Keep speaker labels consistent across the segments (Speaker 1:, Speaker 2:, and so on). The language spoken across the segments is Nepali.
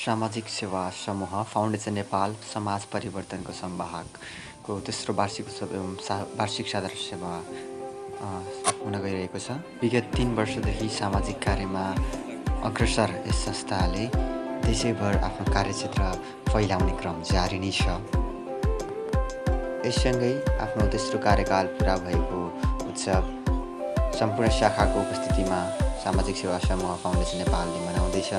Speaker 1: सामाजिक सेवा समूह फाउन्डेसन नेपाल समाज परिवर्तनको संवाहकको तेस्रो वार्षिक उत्सव एवं वार्षिक साधारण सेवा हुन गइरहेको छ। विगत 3 वर्षदेखि सामाजिक कार्यमा अग्रसर यस संस्थाले देशैभर आफ्नो कार्यक्षेत्र फैलाउने क्रम जारी नै छ। यससँगै आफ्नो तेस्रो कार्यकाल पुरा भएको उत्सव सम्पूर्ण शाखाको उपस्थितिमा सामाजिक सेवा समूह फाउन्डेसन नेपालले मनाउँदैछ।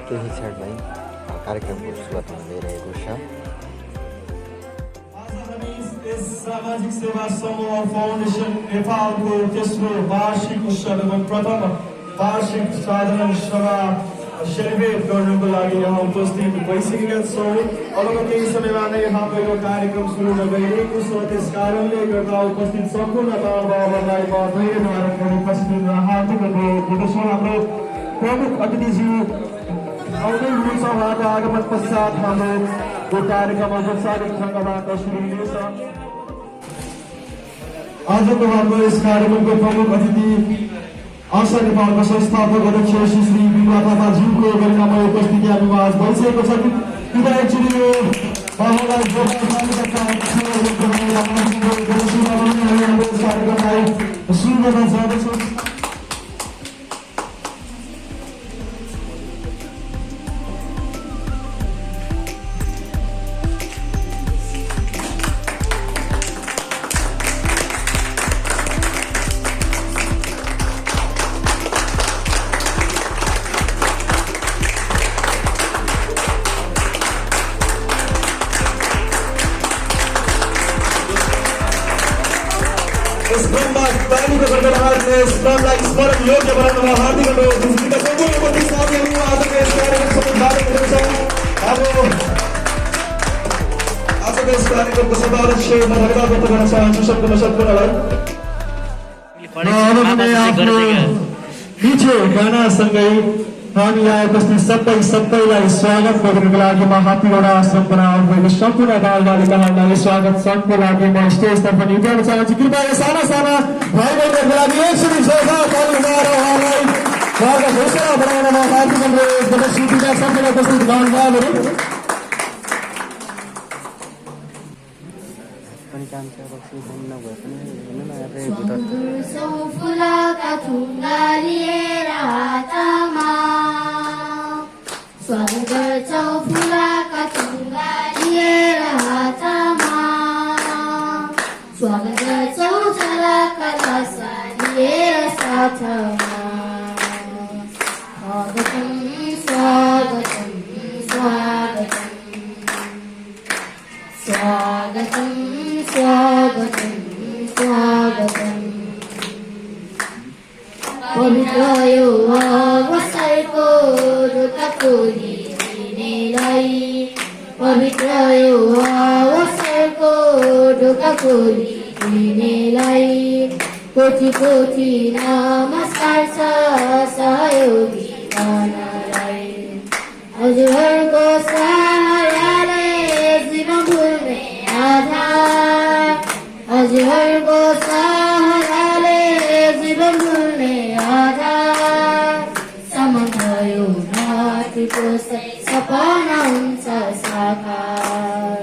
Speaker 1: केही क्षणमै कार्यक्रमको सुरुवात हुन गइरहेको छ।
Speaker 2: सामाजिक सेवा समूह फाउन्डेसन नेपालको तेस्रो वार्षिक उत्सव एवं प्रथम वार्षिक साधारण सभा सेलिब्रेट गर्नको लागि यहाँ उपस्थित भइसकेका छौँ। अब केही समयमा नै हाम्रो यो कार्यक्रम सुरु हुन गइरहेको छ। त्यस कारणले गर्दा उपस्थित सम्पूर्ण महानुभावहरूलाई म धन्यवाद गरी उपस्थित हार्दिक अनुरोध गर्दछु। हाम्रो प्रमुख अतिथिज्यू आउँदै हुनुहुन्छ। उहाँको आगमन पश्चात हाम्रो यो कार्यक्रम औपचारिक ढङ्गबाट सुरु हुनेछ। आजको हाम्रो यस कार्यक्रमको प्रमुख अतिथि आशा नेपालका संस्थापक अध्यक्ष श्री बिमला थापाज्यूको गरिमामय उपस्थिति हामीमा आज भइसकेको छ। कृपया एकचोटि यो उहाँलाई कार्यक्रमलाई सुरु गर्न चाहन्छौँ। इस क्रममा तालीको गडगडाटले यस क्रमलाई स्मरण योग्य बनाउनमा हार्दिक अनुरोध गर्दछु। सम्पूर्ण उपस्थित साथीहरू आजको यस कार्यक्रमको सम्पादक हुनुहुन्छ। आजको यस कार्यक्रमको सम्पादक श्रीमा धन्यवाद व्यक्त गर्न चाहन्छु सम्पूर्ण सम्पूर्णलाई। मिठो गानासँगै हामी यहाँ उपस्थित सबैलाई स्वागत गर्नको लागि म हात्तीगौडा आश्रमबाट आउनुभएको सम्पूर्ण बालबालिकाहरूलाई स्वागत सङ्घको लागि म स्टेजतर्फ निभाउन चाहन्छु। कृपया साना साना भाइ बहिनीहरूको लागि एकचोटि जोरदार ताली बजाएर उहाँलाई उहाँको घोषणा बनाउनमा हार्दिक अनुरोध गर्दछु। सम्पूर्ण उपस्थित बालबालहरू
Speaker 3: स्वागत गर्छौ फुलाका चुङ्गा लिएर हातमा, स्वागत गर्छौ झलका रसा लिएर साथमा। स्वागतम स्वागतम स्वागतम स्वागतम स्वागतम स्वागतम। पवित्र यो अवसरको ढोकाको दिनेलाई, पवित्र यो अवसरको ढोकाको दिनेलाई कोटि कोटि नमस्कार छ सहयोगी गणलाई। हजुरहरूको सहाराले जीवन भुल्ने आधार, हजुरहरूको सहाराले जीवन भुल्ने आधार। सम्बन्ध यो नातिको सपना हुन्छ साकार,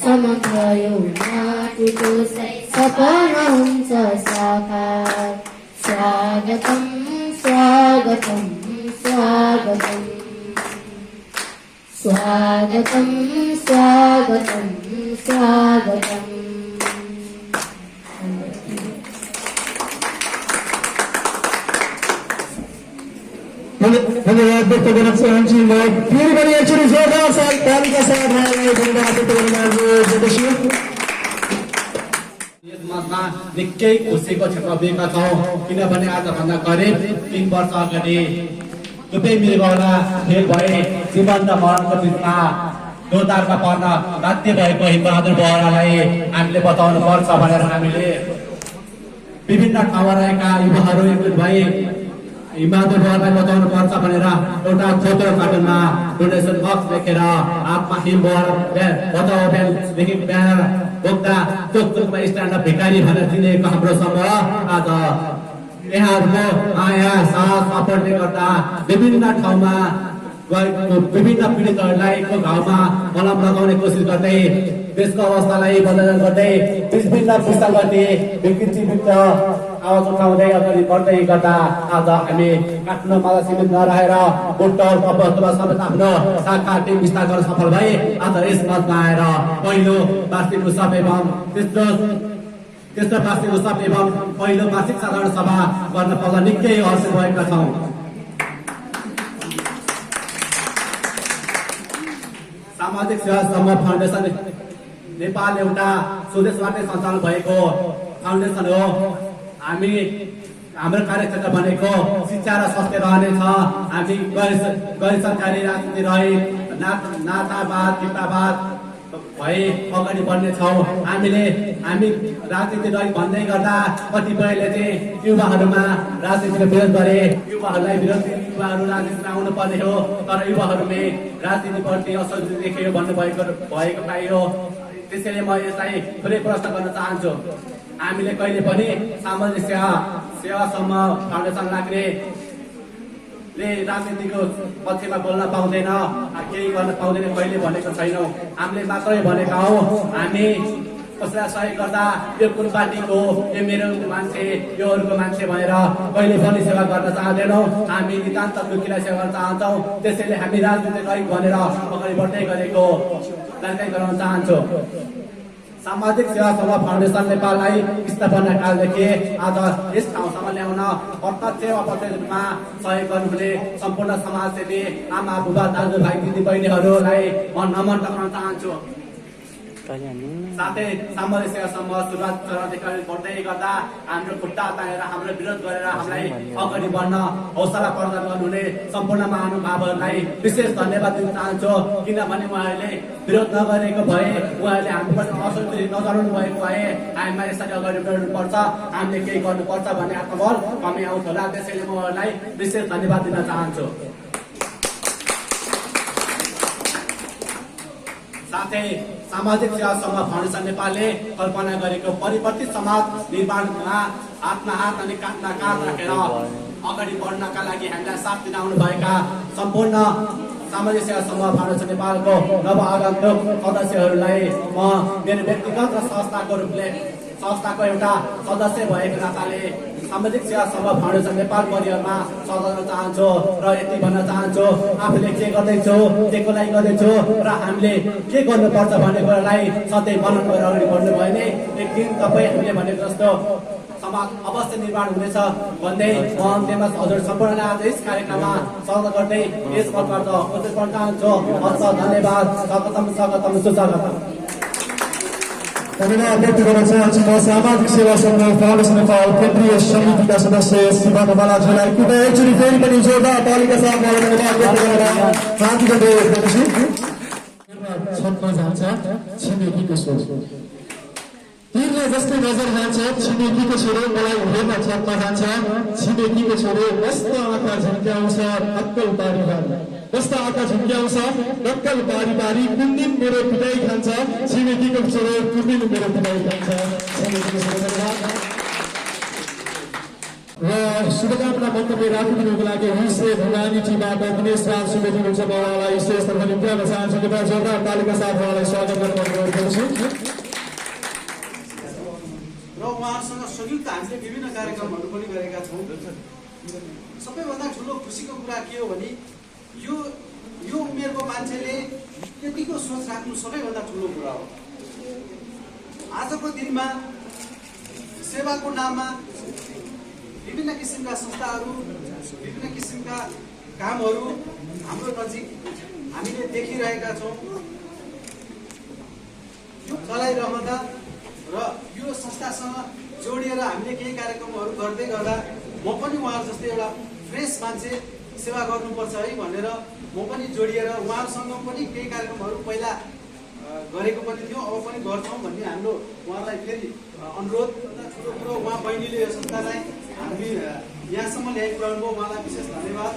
Speaker 3: सम्बन्ध यो नातिको सपना हुन्छ साकार। स्वागतम स्वागतम स्वागतम स्वागतम स्वागतम स्वागतम।
Speaker 2: धन्यवाद व्यक्त गर्न चाहन्छु। म फेरि पनि एकचोटि जोरदार तालीका साथ उहाँलाई धन्यवाद व्यक्त गर्न चाहन्छु।
Speaker 4: समाजमा निकै खुसीको क्षेत्र पुगेका छौँ किनभने आजभन्दा करिब 3 वर्ष अगाडि दुवै मृगौला फेल भए जीवन र मरणको बिचमा दोधारमा पर्न बाध्य भएको हिमबहादुर बोहरालाई हामीले बचाउनु पर्छ भनेर हामीले विभिन्न ठाउँमा रहेका युवाहरू एकजुट भई हिमबहादुर बोहरालाई बचाउनु पर्छ भनेर एउटा छोटो कार्टुनमा डोनेसन बक्स लेखेर आत्मा हिम बोहरा बचाउ अभियानदेखि ब्यानर बोक्दा चोकचोकमा स्ट्यान्ड अप भिखारी भनेर चिनिएको हाम्रो समूह आज यहाँहरूको माया साथ सपोर्टले गर्दा विभिन्न ठाउँमा विभिन्न पीडितहरूलाई घाउमा मलम लगाउने कोसिस गर्दै देशको अवस्थालाई बदलन गर्दै विभिन्न पुस्तकहरूले विकृतियुक्त आवाज उठाउँदै अगाडि बढ्दै गर्दा आज हामी काठमाडौँमा सीमित नरहेर बुटौल अवस्थामा समेत आफ्नो शाखा टिम विस्तार गर्न सफल भए आज यस मञ्चमा आएर पहिलो वार्षिक उत्सव एवं तेस्रो वार्षिक उत्सव एवं पहिलो मासिक साधारण सभा गर्न पाउँदा निकै हर्षित भएका छौँ। सामाजिक सेवा समूह फाउन्डेसन नेपाल एउटा स्वदेशबाटै सञ्चालन भएको फाउन्डेसन हो। हाम्रो कार्यक्षेत्र भनेको शिक्षा र स्वास्थ्य रहनेछ। हामी गैर सरकारी राजनीति रहे नातावाद पितावाद भए अगाडि बढ्नेछौँ। हामी राजनीति रही भन्दै गर्दा कतिपयले चाहिँ युवाहरूमा राजनीतिको विरोध गरे। युवाहरूलाई युवाहरू राजनीतिमा आउनु पर्ने हो तर युवाहरूले राजनीतिप्रति असन्तुष्टि देखियो भन्नुभएको पाइयो। त्यसैले म यसलाई खुलै प्रश्न गर्न चाहन्छु। हामीले कहिले पनि सामाजिक सेवा समूह फाउन्डेसन लाग्ने राजनीतिको पक्षमा बोल्न पाउँदैन, केही गर्न पाउँदैन कहिले भनेको छैनौँ। हामीले मात्रै भनेका हौ हामी कसैलाई सहयोग गर्दा यो कुन पार्टीको यो मेरो मान्छे यो अरूको मान्छे भनेर कहिले पनि सेवा गर्न चाहँदैनौँ। हामी नितान्त दुःखीलाई सेवा गर्न चाहन्छौँ। त्यसैले हामी राजनीति रही भनेर अगाडि बढ्दै गरेको जानकारी गराउन चाहन्छु। सामाजिक सेवा समूह फाउन्डेसन नेपाललाई स्थापना कालदेखि आज यस ठाउँसम्म ल्याउन प्रत्यक्ष वा अप्रत्यक्ष रूपमा सहयोग गर्नुहुने सम्पूर्ण समाजसेवी आमा बुबा दाजुभाइ दिदी बहिनीहरूलाई म नमन टक्राउन चाहन्छु। साथै सामाजिक सेवा समूह सुरुवात चरणदेखि बढ्दै गर्दा हाम्रो खुट्टा तानेर हाम्रो विरोध गरेर हामीलाई अगाडि बढ्न हौसला प्रदान गर्नुहुने सम्पूर्ण महानुभावहरूलाई विशेष धन्यवाद दिन चाहन्छु। किनभने उहाँहरूले विरोध नगरेको भए उहाँहरूले हामीप्रति असन्तुष्टि नजनाउनु भएको भए हामीमा यसरी अगाडि बढ्नुपर्छ हामीले केही गर्नुपर्छ भन्ने आत्मबल कमी आउँछ होला। त्यसैले म उहाँहरूलाई विशेष धन्यवाद दिन चाहन्छु। साथै सामाजिक सेवा समूह फाउन्डेसन नेपालले कल्पना गरेको परिवर्तित समाज निर्माणमा हातमा हात अनि काँधमा काँध राखेर अगाडि बढ्नका लागि हामीलाई साथ दिन आउनुभएका सम्पूर्ण सामाजिक सेवा समूह फाउन्डेसन नेपालको नवआगन्तुक सदस्यहरूलाई म मेरो व्यक्तिगत र संस्थाको एउटा सदस्य भएको नाताले सामाजिक सेवा समूह फाउन्डेसन नेपाल परिवारमा स्वागत गर्न चाहन्छु र यति भन्न चाहन्छु आफूले के गर्दैछु केको लागि गर्दैछु र हामीले के गर्नुपर्छ भन्ने कुरालाई सधैँ मनन गरेर अगाडि बढ्नु भयो भने एक दिन तपाईँ हामीले भनेको जस्तो समाज अवश्य निर्माण हुनेछ भन्दै म अन्त्यमा हजुर सम्पूर्णलाई आज यस कार्यक्रममा स्वागत गर्दै यस पदबाट उत्तर गर्न चाहन्छु। हस्त धन्यवाद। स्वागतम सुस्वागतम।
Speaker 2: धन्यवाद व्यक्त गर्न चाहन्छु। म सामाजिक सेवा समूह फाउन्डेसन नेपाल केन्द्रीय समितिका सदस्य श्री बालाजीलाई कृपया एकचोटि फेरि पनि जोरदार तालीका साथ धन्यवाद व्यक्त गरेर शान्ति गर्दैछु। छतमा जान्छ छिमेकीको स्वर तीरले जस्तै नजर जान्छ छिमेकीको छोरो मलाई हुँदैन छतमा जान्छ छिमेकीको छोरो मस्त आँखा झुम्क्याउँछ अक्कल बारी बारी मस्त आँखा झुम्क्याउँछ अक्कल बारी बारी कुन दिन मेरो पिटाइ खान्छ छिमेकीको छोरो कुन दिन मेरो पिटाइ खान्छ छिमेकीको छोरो। र शुभकामना मन्तव्य राखिदिनुको लागि विशेष भुगानी टिमबाट दिनेश राज सुवेदी हुनुहुन्छ। म उहाँलाई विशेष तर्फ निम्त्याउन चाहन्छु। कृपया जोरदार तालीका साथ उहाँलाई स्वागत गर्न अनुरोध गर्छु।
Speaker 5: र उहाँहरूसँग संयुक्त हामीले विभिन्न कार्यक्रमहरू पनि गरेका छौँ। सबैभन्दा ठुलो खुसीको कुरा के हो भने यो उमेरको मान्छेले यतिको सोच राख्नु सबैभन्दा ठुलो कुरा हो। आजको दिनमा सेवाको नाममा विभिन्न किसिमका संस्थाहरू विभिन्न किसिमका कामहरू हाम्रो नजिक हामीले देखिरहेका छौँ। यो चलाइरहँदा र यो संस्थासँग जोडिएर हामीले केही कार्यक्रमहरू गर्दै गर्दा म पनि उहाँहरू जस्तै एउटा फ्रेस मान्छे सेवा गर्नुपर्छ है भनेर म पनि जोडिएर उहाँहरूसँग पनि केही कार्यक्रमहरू पहिला गरेको पनि थियो, अब पनि गर्छौँ भन्ने हाम्रो उहाँलाई फेरि अनुरोध। ठुलो कुरो उहाँ बहिनीले यो संस्थालाई हामी यहाँसम्म ल्याइपुर्याउनु भयो, उहाँलाई विशेष धन्यवाद।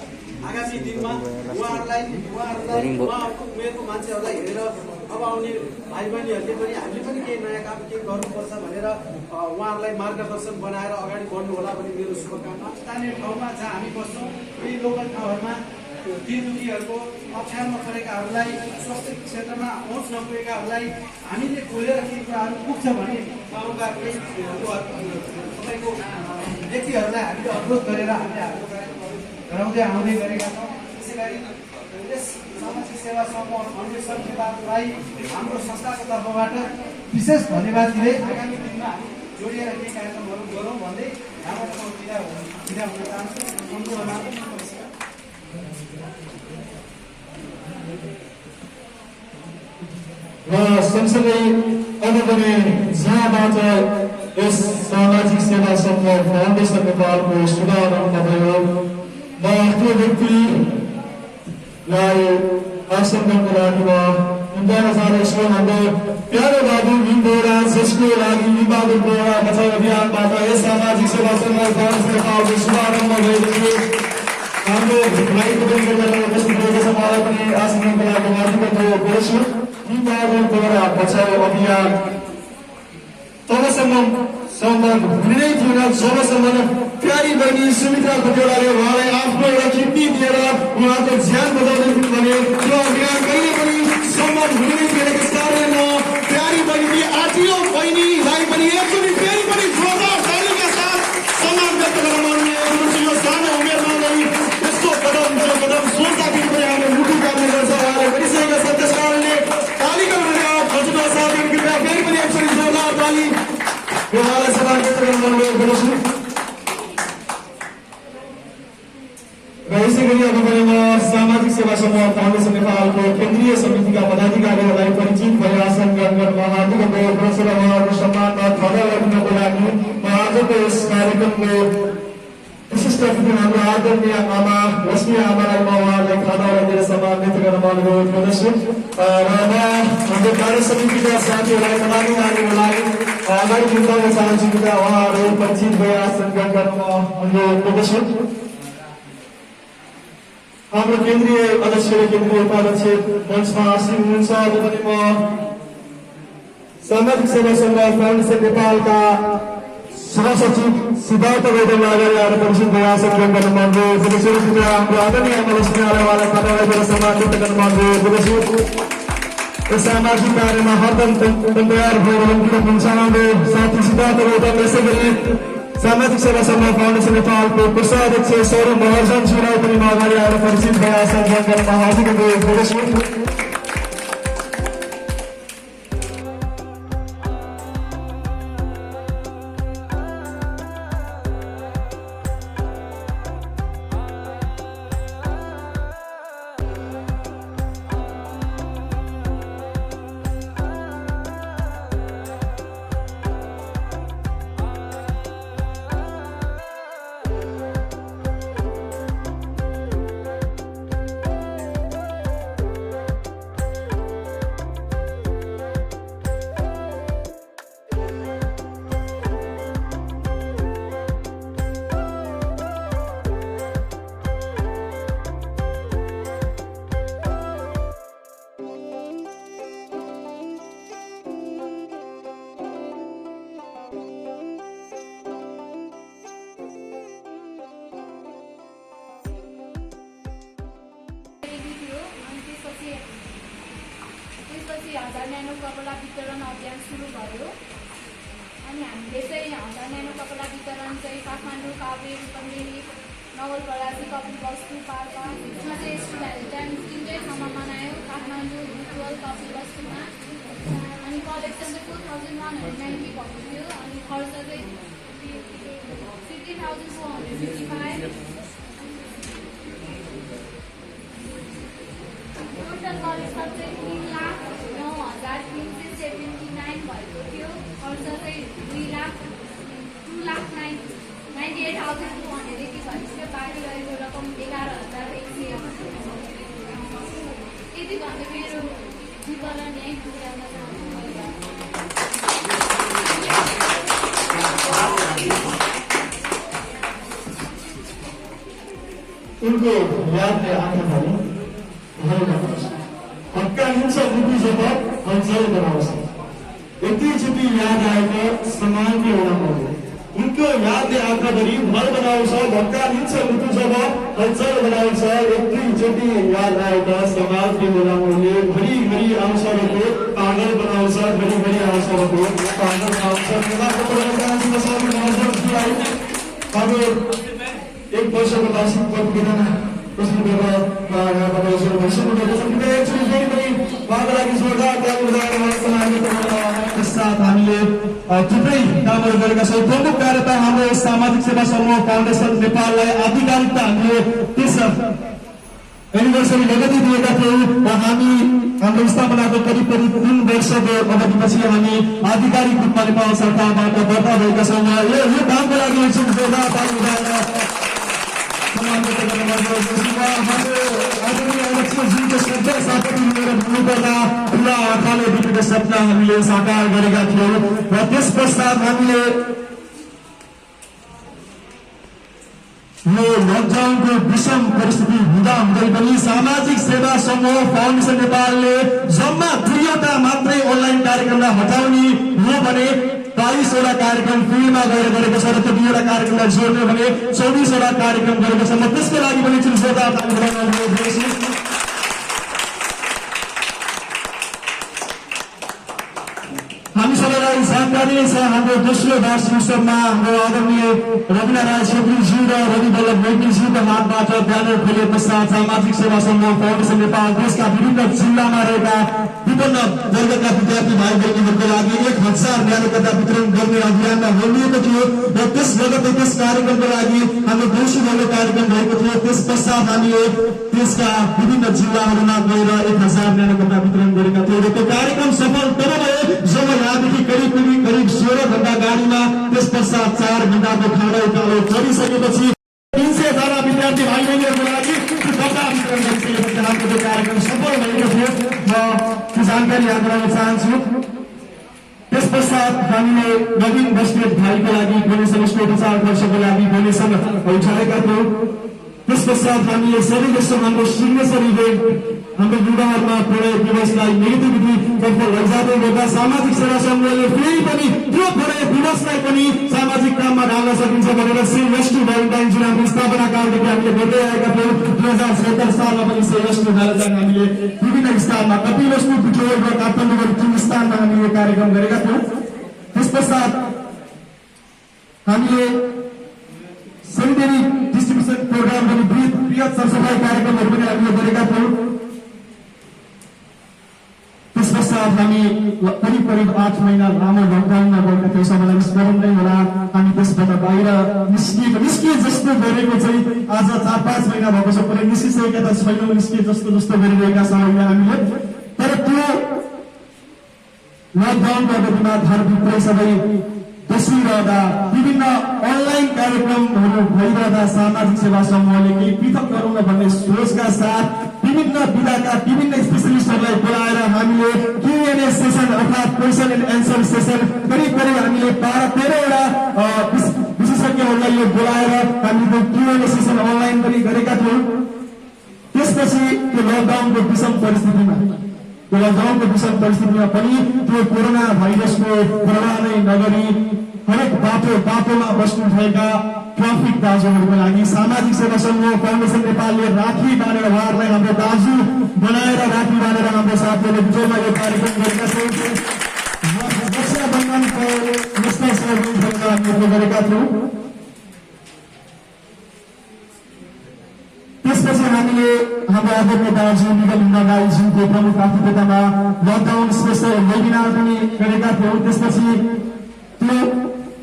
Speaker 5: आगामी दिनमा उहाँहरूको उमेरको मान्छेहरूलाई हेरेर अब आउने भाइ बहिनीहरूले पनि हामीले पनि केही नयाँ काम केही गर्नुपर्छ भनेर उहाँहरूलाई मार्गदर्शन बनाएर अगाडि बढ्नु होला भन्ने मेरो शुभकामना। स्थानीय ठाउँमा जहाँ हामी बस्छौँ यही लोकल ठाउँहरूमा दिनदुखीहरूको अप्ठ्यारोमा परेकाहरूलाई, स्वास्थ्य क्षेत्रमा पहुँच नपुगेकाहरूलाई हामीले बोलेर केही कुराहरू पुग्छ भने गाउँका केही तपाईँको व्यक्तिहरूलाई हामीले अनुरोध गरेर हामीले हाम्रो कार्यक्रमहरू गराउँदै आउँदै गरेका छौँ। त्यसै गरी यस सामाजिक सेवा समूह फाउन्डेसन नेपाललाई हाम्रो संस्थाको तर्फबाट विशेष धन्यवाद दिँदै आगामी दिनमा हामी जोडिएर केही कार्यक्रमहरू गरौँ भन्दै हाम्रो बिदा हुन चाहन्छु। सम्पूर्ण
Speaker 2: र सँगसँगै अब भने जहाँबाट यस सामाजिक सेवा समूह फाउन्डेसन नेपालको शुभारम्भ भयो, म त्यो व्यक्तिलाई आसन गर्नको लागि म उम्टाउन चाहन्छु। हाम्रो प्यारो बाबु भीम बोरा, जसको लागि विवादन बोरा बचाउ अभियानबाट यस सामाजिक सेवा समूह फाउन्डेसन नेपालको शुभारम्भ भएको थियो। हाम्रो भाइको व्यक्तिगत उपस्थित भएको छ, मलाई पनि आसन गर्नको लागि माथिबाट बोल्छु। विवादन बोरा बचाउ अभियान तबसम्म सम्बन्ध हुने नै थिएन जबसम्म प्यारी बहिनी सुमित्रा खतिवड़ाले उहाँलाई आफ्नो एउटा किडनी दिएर उहाँको ज्यान बचाउँदै थिइन् भने त्यो अभियान कहिले पनि सम्बन्ध हुने नै थिएन। त्यस कारण म प्यारी बहिनी आठियो बहिनीलाई पनि एकचोटि फेरि पनि जोरदार तालीका साथ सम्मान व्यक्त गर्न मन गर्छु। यो सानो उमेरमा नै यस्तो कदम सोच्दाखेरि पनि हामीले मुटु काट्ने गर्छ, उहाँलाई गरिसकेका छन्। त्यस कारणले तालीका हजुरबा साथीहरू कृपया फेरि पनि एकचोटि जोरदार ताली उहाँलाई सम्मान व्यक्त गर्न मन गर्छु। र यसै गरी अब पनि म सामाजिक सेवा समूह फाउन्डेसन नेपालको केन्द्रीय समितिका पदाधिकारीहरूलाई परिचित भएर आसन ग्रहण गर्न हार्दिक अनुरोध गर्छु र उहाँहरूको सम्मानमा खडा राख्नको लागि म आजको यस कार्यक्रमको विशिष्ट अतिथि हाम्रो आदरणीय आमा लक्ष्मी आमालाई म उहाँलाई खडा राखेर सम्मान व्यक्त गर्न म अनुरोध गर्दछु। र म हाम्रो कार्य समितिका साथीहरूलाई पदाधिकारीहरूलाई अगाडि निकाल्न चाहन्छु कि उहाँहरू परिचित भएर आसन ग्रहण गर्न म अनुरोध गर्दछु। हाम्रो केन्द्रीय अध्यक्ष र केन्द्रीय उपाध्यक्ष मञ्चमा आसीन हुनुहुन्छ। अब पनि म सामाजिक सेवा समूह फाउन्डेसन नेपालका सहसचिव सिद्धार्थ गौतमलाई अगाडि आएर परिचित भएर आसन ग्रहण गर्न म अनुरोध गर्दछु। हाम्रो आदरणीय आमा लक्ष्मी उहाँलाई खडा राखेर सम्मान व्यक्त गर्न म अनुरोध गर्दछु। यस सामाजिक कार्यमा हरदम तयार भएर हुनुहुन्छ हाम्रो साथी सिद्धार्थ गौतम। यसै गरी सामाजिक सेवा समूह फाउन्डेसन नेपालको कोषाध्यक्ष सौरभ महर्जनजीलाई पनि म अगाडि आएर परिचित भएर आसन ग्रहण गर्न हार्दिक अनुरोध गर्दछु।
Speaker 6: त्यसपछि 1000 न्यानो कपडा वितरण अभियान सुरु भयो अनि हामीले चाहिँ 1000 न्यानो कपडा वितरण चाहिँ काठमाडौँ, काभ्रे, रूपन्देही, नवलपरासी, कपिलवस्तु, पाल्पा यसमा चाहिँ स्टुडेन्ट 3 ठाउँमा मनायो। काठमाडौँ, बुटवल, कपिलवस्तुमा अनि कलेक्सन चाहिँ 4190 भएको थियो अनि खर्च चाहिँ 50,455। टोटल कलेक्सन चाहिँ 3,09,379 भएको थियो। खर्च चाहिँ यति भन्दै मेरो विवरण यही पुर्याउन चाहन्छु मैले।
Speaker 2: उनको यादले आँखा भरी भर बनाउँछ, हक्का हिंसा बुद्धि जब हलचल बनाउँछ। एकैचोटि याद आएको समानको एउटा मौका, उनको यादले आँखा भरी भर बनाउँछ, धक्का हिंछ मुटु जब हलचल बनाउँछ। एकैचोटि याद आएका समाजको एउटा मौले घरिघरि अवसरको पागल बनाउँछ, घरिघरि अवसरको पागल बनाउँछ। अब 1 वर्षको वार्षिक प्रतिवेदन प्रस्तुत गरेर साथ हामीले थुप्रै कामहरू गरेका छौँ। प्रमुख कार्यता हाम्रो सामाजिक सेवा समूह फाउन्डेसन नेपाललाई आधिकारिकता हामीले त्यस एनिभर्सरी लगती दिएका थियौँ र हामी हाम्रो स्थापनाको करिब 3 वर्षको अवधिपछि हामी आधिकारिक रूपमा नेपाल सरकारबाट दर्ता भएका छौँ। यो कामको लागि एकछिन जोरदार ताली बजाएर खुला आँखाले देखेको सपना हामीले साकार गरेका थियौँ र त्यस पश्चात हामीले यो लकडाउनको विषम परिस्थिति हुँदा हुँदै पनि सामाजिक सेवा समूह फाउन्डेसन नेपालले जम्मा 2वटा मात्रै अनलाइन कार्यक्रमलाई हटाउने हो भने 22वटा कार्यक्रम फिल्डमा गएर गरेको छ र त्यो 2वटा कार्यक्रमलाई जोड्ने भने 24वटा कार्यक्रम गरेको छ। म त्यसको लागि पनि जोरदार ताली बजाउन अनुरोध गर्छु। हामी सबैलाई जानकारी छ, हाम्रो दोस्रो वार्षिक उत्सवमा हाम्रो आदरणीय रविना राय छेत्रीज्यू र रवि वल्लभ मैत्रीज्यूको हातबाट ब्यानर खोले पश्चात सामाजिक सेवा समूह फाउन्डेसन नेपाल देशका विभिन्न जिल्लामा रहेका विभिन्न वर्गका विद्यार्थी भाइ बहिनीहरूको लागि 1000 न्यानोकता वितरण गर्ने अभियानमा होलिएको थियो र त्यस लगतै त्यस कार्यक्रमको लागि हाम्रो देउसी भैलो कार्यक्रम भएको थियो। त्यस पश्चात हामीले देशका विभिन्न जिल्लाहरूमा गएर 1000 न्यानोकता वितरण गरेका थियौँ र त्यो कार्यक्रम सफल तब भयो जब यहाँदेखि करिब 16 घण्टा गाडीमा त्यस पश्चात 4 घण्टाको खाडो उकालो चढिसकेपछि 300 जना विद्यार्थी भाइ बहिनीहरूको लागि कपडा वितरण गरिसकेपछि हाम्रो त्यो कार्यक्रम सफल भएको थियो। म त्यो जानकारी यहाँ गराउन चाहन्छु। त्यस पश्चात हामीले नवीन बस्नेत भाइको लागि डोनेसन 50 वर्षको लागि डोनेसन उठाएका थियौँ। त्यस पश्चात हामीले सेलिब्रेसन हाम्रो सिग्नेचर इभेन्ट हाम्रो युवाहरूमा पढाइ दिवसलाई नेगेटिभिटी तर्फ लैजाँदै गर्दा सामाजिक सेवा समूहले फेरि पनि त्यो पढाइ दिवसलाई पनि सामाजिक काममा ढाल्न सकिन्छ भनेर सेभेस्टु भ्यालेन्टाइन जुन हाम्रो स्थापना कालदेखि हामीले गर्दै आएका थियौँ। 2077 सालमा पनि सेभेस्टु भ्यालेन्टाइन हामीले विभिन्न स्थानमा कपिलवस्तु पिठोर र काठमाडौँ 3 स्थानमा हामीले कार्यक्रम गरेका थियौँ। त्यस पश्चात हामीले सेनिटरी डिस्ट्रिब्युसन प्रोग्राम पनि बृहत सरसफाई कार्यक्रमहरू पनि हामीले गरेका थियौँ। त्यस पश्चात हामी करिब 8 महिना लामो लकडाउनमा गएका थियौँ। सबैलाई स्मरण नै होला। हामी त्यसबाट बाहिर निस्किए जस्तो गरेको चाहिँ आज 4-5 महिना भएको छ। पुरै निस्किसकेका त छैनौँ, निस्किए जस्तो गरिरहेका छौँ हामीले। तर त्यो लकडाउनको अवधिमा घरभित्रै सबै बसिरहँदा विभिन्न अनलाइन कार्यक्रमहरू भइरहँदा सामाजिक सेवा समूहले केही पृथक गरौँ न भन्ने सोचका साथ विभिन्न विधाका विभिन्न स्पेशलिस्टहरूलाई बोलाएर हामीले Q&A सेसन अर्थात् क्वेसन एन्ड एन्सर सेसन करिब हामीले 12-13वटा विशेषज्ञहरूलाई यो बोलाएर हामीले Q&A सेसन अनलाइन पनि गरेका थियौँ। त्यसपछि त्यो लकडाउनको विषम परिस्थितिमा पनि त्यो कोरोना भाइरसको प्रभाव नै नगरी हरेक बाटोमा बस्नु भएका ट्राफिक दाजुहरूको लागि सामाजिक सेवा समूह फाउन्डेसन नेपालले राखी बाँडेर उहाँहरूलाई हाम्रो दाजु बनाएर राखी बाँडेर हाम्रो साथीहरूले विजयमा यो कार्यक्रम गरेका छौँ। रक्षाबन्धनको यस्ता सेवाहरू हामीले गरेका थियौँ। त्यसपछि हामीले हाम्रो आदरणीय दाजु निगम लगाईज्यूको प्रमुख आतिथ्यतामा लकडाउन स्पेशल वेबिनार पनि गरेका थियौँ। त्यसपछि त्यो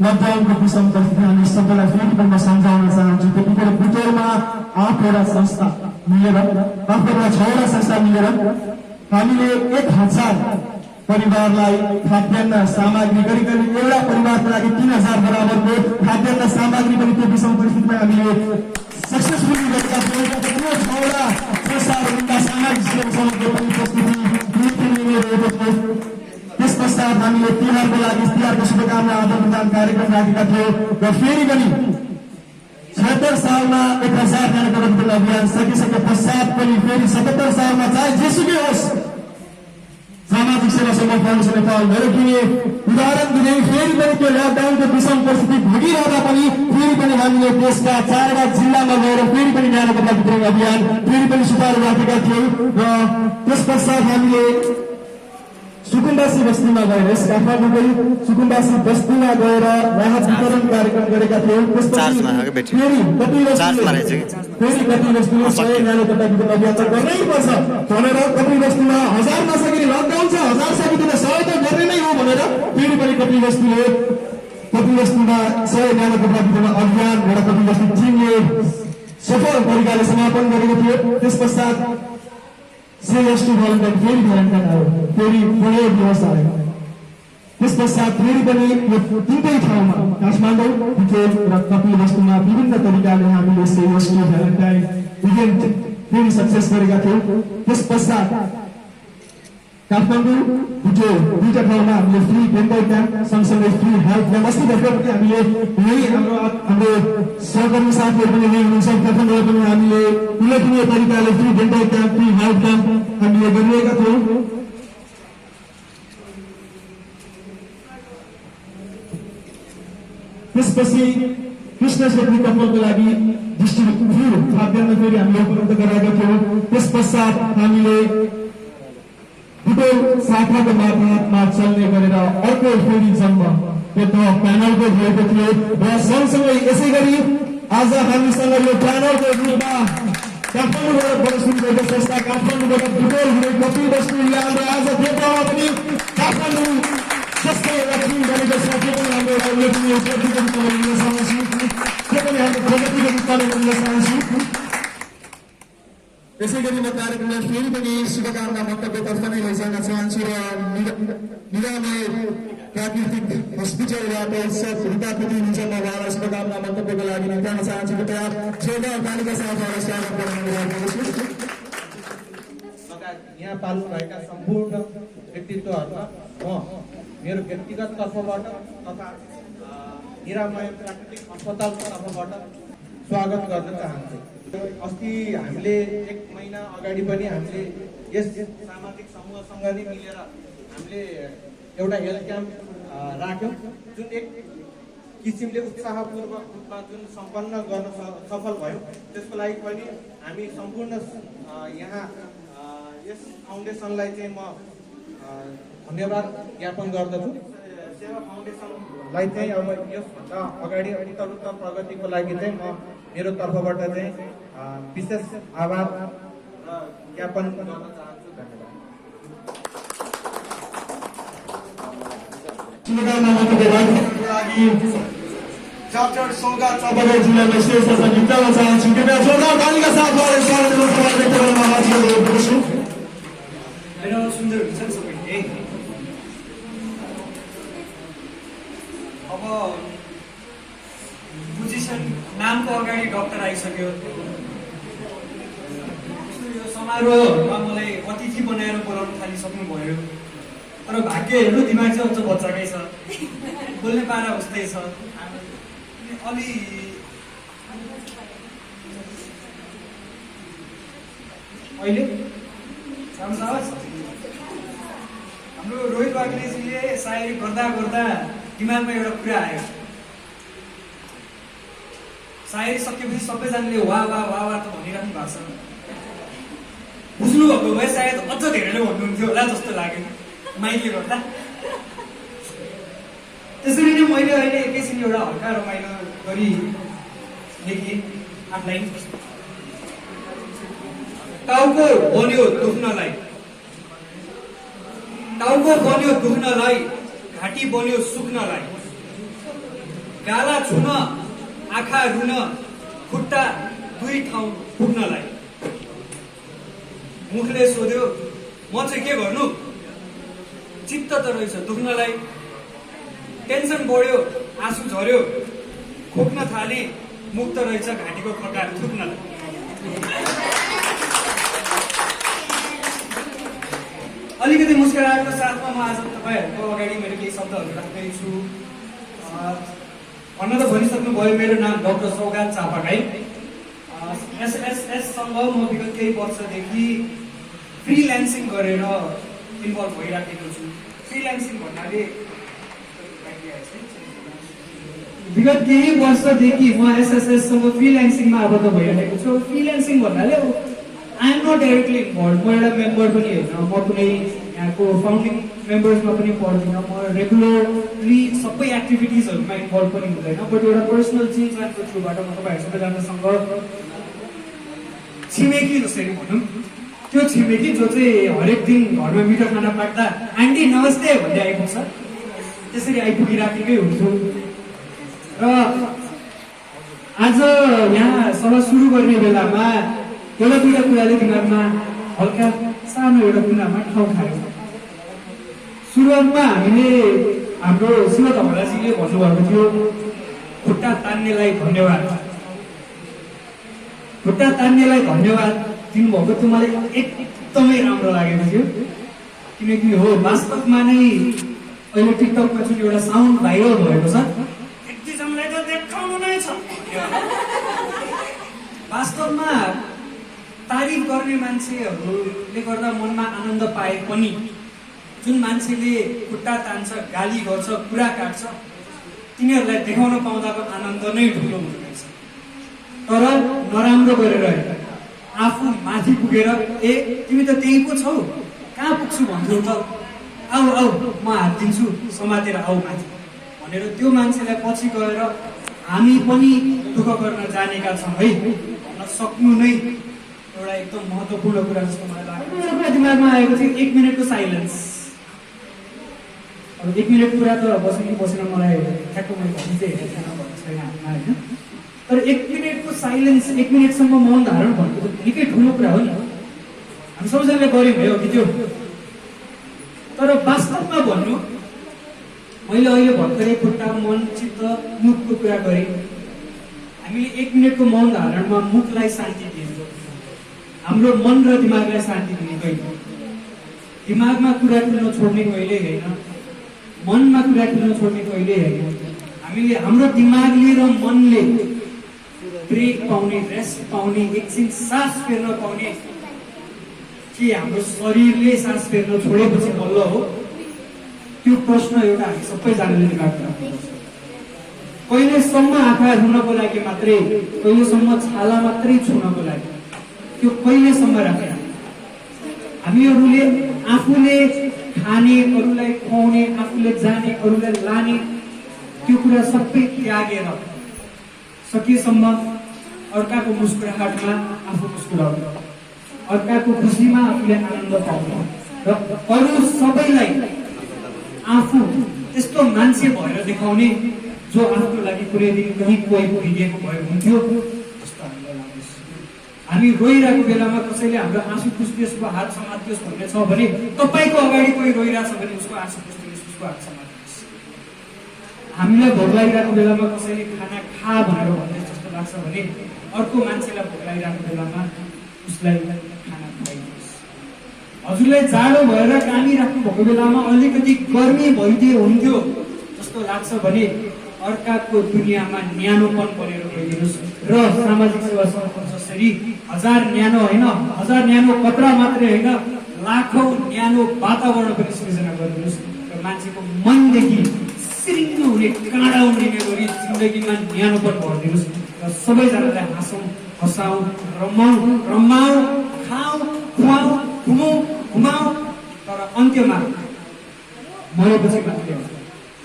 Speaker 2: लकडाउनको विषम परिस्थिति हामी सबैलाई फेरि पनि सम्झाउन चाहन्छु। त्यतिखेर बुटोलमा 8वटा संस्था मिलेर 6वटा संस्था मिलेर हामीले 1000 परिवारलाई खाद्यान्न सामग्री करिब एउटा परिवारको लागि 3000 बराबरको खाद्यान्न सामग्री पनि त्यो विषम परिस्थितिमा हामीले सक्सेसफुली गरेका थियौँ। त्यो 6वटा संस्थाहरूका सामाजिक सेवा समूहको पनि तिहारको लागि तिहारको शुभकामना आदान प्रदान कार्यक्रम राखेका थियौँ र फेरि पनि 76 सालमा 1000 जना वितरण अभियान सकिसके पश्चात पनि फेरि 77 सालमा चाहे जेसुकै होस् सामाजिक सेवा समूह फाउन्डेसन नेपाल मेरो किने उदाहरण दिँदै फेरि पनि त्यो लकडाउनको विषम परिस्थिति भोगिरहँदा पनि फेरि पनि हामीले देशका 4वटा जिल्लामा गएर फेरि पनि न्यानो कपडा वितरण अभियान फेरि पनि सुचारू राखेका थियौँ र त्यस पश्चात हामीले सुकुम्बासी बस्तीमा गएर काठमाडौँकै सुकुम्बासी बस्तीमा गएर राहत वितरण कार्यक्रम गरेका थियौँ। त्यसपछि फेरि कति बस्तीले 100 न्यानो कपडा वितरण अभियान त गर्नै पर्छ भनेर कति बस्तीमा 1000 नसकिने लकडाउन छ 1000 सकिँदैन 100 त गर्ने नै हो भनेर फेरि पनि कति बस्तीमा 100 न्यानो कपडा वितरण अभियान एउटा कति बस्ती टिमले सफल तरिकाले समापन गरेको थियो। त्यस पश्चात श्रेष्ठी भलन्टियर फेरि भलन्टियर आयो फेरि बढे दिवस आयो। त्यस पश्चात फेरि पनि यो तिनटै ठाउँमा काठमाडौँ बुटोल र कपिलवस्तुमा विभिन्न तरिकाले हामीले श्रेष्ठी भलन्टियर इभेन्ट फेरि सक्सेस गरेका थियौँ। त्यस पश्चात काठमाडौँ बुटोल दुईटा ठाउँमा हामीले फ्री डेन्टल क्याम्प सँगसँगै फ्री हेल्थ क्याम्प अस्ति भर्खर पनि हामीले यही हाम्रो सहकर्मी साथीहरू पनि यही हुनुहुन्छ काठमाडौँमा पनि हामीले उल्लेखनीय तरिकाले free dental camp free health camp हामीले गरिरहेका थियौँ। त्यसपछि कृष्ण छेत्री कपालको लागि डिस्ट्रिब्युट खाद्यान्न फेरि हामीले उपलब्ध गराएका थियौँ। त्यस पश्चात हामीले बुटोल शाखाको मार्फतमा चल्ने गरेर अर्को फेरि जन्म त्यो प्यानलको भएको थियो र सँगसँगै यसै गरी आज हामीसँग यो प्यानलको रूपमा काठमाडौँबाट बस्नु भएको संस्था काठमाडौँबाट बुटोल हुने कपिलवस्तु हाम्रो आज देशमा पनि काठमाडौँ जस्तै एउटा टिम बनेको छ त्यो पनि हाम्रो एउटा उल्लेखनीय उपलब्धिको रूपमा लिन चाहन्छु त्यो पनि हाम्रो प्रगतिको रूपमा लिन चाहन्छु। त्यसै गरी म कार्यक्रममा फेरि पनि शुभकामना मन्तव्यतर्फ नै लैजान चाहन्छु र निरामय प्राकृतिक हस्पिटलबाट सब हितापति हुनुहुन्छ म उहाँलाई शुभकामना मन्तव्यको लागि निकाल्न चाहन्छु। कृपया जोरदार तालिका साथ उहाँलाई स्वागत गर्न चाहन्छु।
Speaker 7: यहाँ पाल्नुभएका सम्पूर्ण व्यक्तित्वहरूमा म मेरो व्यक्तिगत तर्फबाट तथा निरामय प्राकृतिक अस्पतालको तर्फबाट स्वागत गर्न चाहन्छु। अस्ति हामीले 1 महिना अगाडि पनि हामीले यस सामाजिक समूहसँग नै मिलेर हामीले एउटा हेल्थ क्याम्प राख्यौँ जुन एक किसिमले उत्साहपूर्वक रूपमा जुन सम्पन्न गर्न सफल भयो। त्यसको लागि पनि हामी सम्पूर्ण यहाँ यस फाउन्डेसनलाई चाहिँ म धन्यवाद ज्ञापन गर्दछु। सेवा फाउन्डेसनलाई चाहिँ अब यसभन्दा अगाडि उत्तरोत्तर प्रगतिको लागि चाहिँ म मेरो तर्फबाट चाहिँ विशेष आभार ज्ञापन गर्न चाहन्छु।
Speaker 2: धन्यवाद। डाक्टर सौगात चौबे जिल्लामा विशेष जित्न चाहन्छु। कृपया जोरदार तालीका साथ उहाँलाई स्वागत गर्छु।
Speaker 8: होइन सुन्दर हुन्छ नि सबैले। अब पोजिसन नामको अगाडि डक्टर आइसक्यो। यो समारोहमा मलाई अतिथि बनाएर बोलाउन थालिसक्नु भयो तर भाग्य हेर्नु दिमाग चाहिँ अझ बच्चाकै छ बोल्ने पारा उस्तै छ अलि अहिले हाम्रो रोहित वाग्लेजीले सायरी गर्दा गर्दा दिमागमा एउटा कुरा आयो। सायरी सकेपछि सबैजनाले वाह वाह वाह वाह त भनिराख्नु भएको छ। बुझ्नुभएको भए सायद अझ धेरैले भन्नुहुन्थ्यो होला जस्तो लाग्यो माइकले गर्दा। त्यसरी नै मैले अहिले एकैछिन एउटा हल्का रमाइलो गरी लेखेँ 8 लाइन। टाउको बन्यो दुख्नलाई, टाउको बन्यो दुख्नलाई, घाँटी बन्यो सुक्नलाई, गाला छुन आँखा रुन, खुट्टा 2 ठाउँ पुग्नलाई। मुखले सोध्यो म चाहिँ के गर्नु, चित्त त रहेछ दुख्नलाई। टेन्सन बढ्यो आँसु झर्यो, खोक्न थाले मुख त रहेछ घाँटीको खड्का थुक्नलाई। अलिकति मुस्कुराएको साथमा म आज तपाईँहरूको अगाडि मेरो केही शब्दहरू राख्दैछु। भन्न त भनिसक्नु भयो, मेरो नाम डाक्टर सौगात चापागाई। एसएसएससँग म विगत केही वर्षदेखि फ्रिल्यान्सिङ गरेर इन्भल्भ भइराखेको छु। फ्रिल्यान्सिङ भन्नाले विगत केही वर्षदेखि म एसएसएससँग फ्रिल्यान्सिङमा आबद्ध भइरहेको छु। फ्रिल्यान्सिङ भन्नाले I am not directly involve, म एउटा मेम्बर पनि होइन, म कुनै यहाँको फाउन्डिङ मेम्बर्समा पनि पर्दिनँ, म रेगुलरली सबै एक्टिभिटिजहरूमा इन्भल्भ पनि हुँदैन। बट एउटा पर्सनल चिन्जानको थ्रुबाट म तपाईँहरू सबैजनासँग छिमेकी जसरी भनौँ, त्यो छिमेकी जो चाहिँ हरेक दिन घरमा मिठो खाना पाक्दा आन्टी नमस्ते भन्दै आइपुग्छ, त्यसरी आइपुगिराखेकै हुन्छु। र आज यहाँ सभा सुरु गर्ने बेलामा एउटा दुईवटा कुराले दिमागमा हल्का सानो एउटा कुरामा ठाउँ खायो। सुरुवातमा हामीले हाम्रो शिव धमलाजीले भन्नुभएको थियो खुट्टा तान्नेलाई धन्यवाद, खुट्टा तान्नेलाई धन्यवाद दिनुभएको थियो। मलाई एकदमै राम्रो लागेको थियो, किनकि हो वास्तवमा नै अहिले टिकटकमा जुन एउटा साउन्ड भाइरल भएको छ, यतिजनालाई त देखाउनु नै छ। वास्तवमा तारिफ गर्ने मान्छेहरूले गर्दा मनमा आनन्द पाए पनि जुन मान्छेले खुट्टा तान्छ, गाली गर्छ, कुरा काट्छ, तिनीहरूलाई देखाउन पाउँदाको आनन्द नै ठुलो हुँदो रहेछ। तर नराम्रो गरेर आफू माथि पुगेर ए तिमी त त्यही पो छौ, कहाँ पुग्छु भन्थ्यौ त, आऊ आऊ म हात दिन्छु, समातेर आऊ माथि भनेर त्यो मान्छेलाई पछि गएर हामी पनि दुःख गर्न जानेका छौँ है भन्न सक्नु नै एउटा एकदम महत्त्वपूर्ण कुरा जस्तो मलाई लाग्यो। एउटा दिमागमा आएको थियो 1 मिनटको साइलेन्स। अब 1 मिनट कुरा त बसेन बसेन मलाई ठ्याक्क मैले भन्नु चाहिँ हेरेको छैन हातमा होइन, तर 1 मिनटको साइलेन्स, 1 मिनटसम्म मौन धारण भनेको त निकै ठुलो कुरा हो नि। हामी सबैजनाले गऱ्यौँ भयो कि त्यो, तर वास्तवमा भन्नु मैले अहिले भर्खरै खुट्टा, मन, चित्त, मुखको कुरा गरेँ। हामीले 1 मिनटको मौन धारणमा मुखलाई शान्ति दिन्छौँ, हाम्रो मन र दिमागलाई शान्ति दिने कहिले, दिमागमा कुरा खेल्न छोड्ने कहिले होइन, मनमा कुरा खेल्न छोड्ने कहिले होइन। हामीले हाम्रो दिमागले र मनले ब्रेक पाउने, रेस्ट पाउने, एकछिन सास फेर्न पाउने कि हाम्रो शरीरले सास फेर्न छोडेपछि बल्ल हो, त्यो प्रश्न एउटा हामी सबैजनाले दिमागमा राख्नुपर्छ। कहिलेसम्म आँखा धुनको लागि मात्रै, कहिलेसम्म छाला मात्रै छुनको लागि, त्यो कहिलेसम्म राखेर हामीहरूले आफूले खाने, अरूलाई खुवाउने, आफूले जाने, अरूलाई लाने, त्यो कुरा सबै त्यागेर सकेसम्म अर्काको मुस्कुराहटमा आफू मुस्कुराउनु, अर्काको खुसीमा आफूले आनन्द पाउनु र अरू सबैलाई आफू त्यस्तो मान्छे भएर देखाउने जो आफ्नो लागि कुनै दिन कहीँ कोही पुगिदिएको भयो हुन्थ्यो जस्तो हामीलाई लाग्छ। हामी रोइरहेको बेलामा कसैले हाम्रो आँसु पुस्दियोस् वा हात समातियोस् भन्ने छ भने तपाईँको अगाडि कोही रोइरहेछ भने उसको आँसु पुस्दियोस्, उसको हात समातियोस्। हामीलाई भोक लागिरहेको बेलामा कसैले खाना खा भनेर भन्दै जस्तो लाग्छ भने अर्को मान्छेलाई भोक लागिरहेको बेलामा उसलाई खाना खुवाइदियोस्। हजुरलाई जाडो भएर कामिराख्नु भएको बेलामा अलिकति गर्मी भइदिए हुन्थ्यो जस्तो लाग्छ भने अर्काको दुनियाँमा न्यानोपन बनेर गइदिनुहोस् र सामाजिक सेवा सङ्गठन जसरी 1000 न्यानो होइन, 1000 न्यानो कपडा मात्रै होइन, लाखौँ न्यानो वातावरण पनि सृजना गरिदिनुहोस् र मान्छेको मनदेखि सिरिङ्ग हुने, काँडा उम्रिने गरी जिन्दगीमा न्यानोपन भरिदिनुहोस् र सबैजनालाई हाँसौँ, हँसाउँ, रमाउँ, खाउँ, खुवाउँ, घुमौँ, घुमाउँ, तर अन्त्यमा मरेपछि मात्रै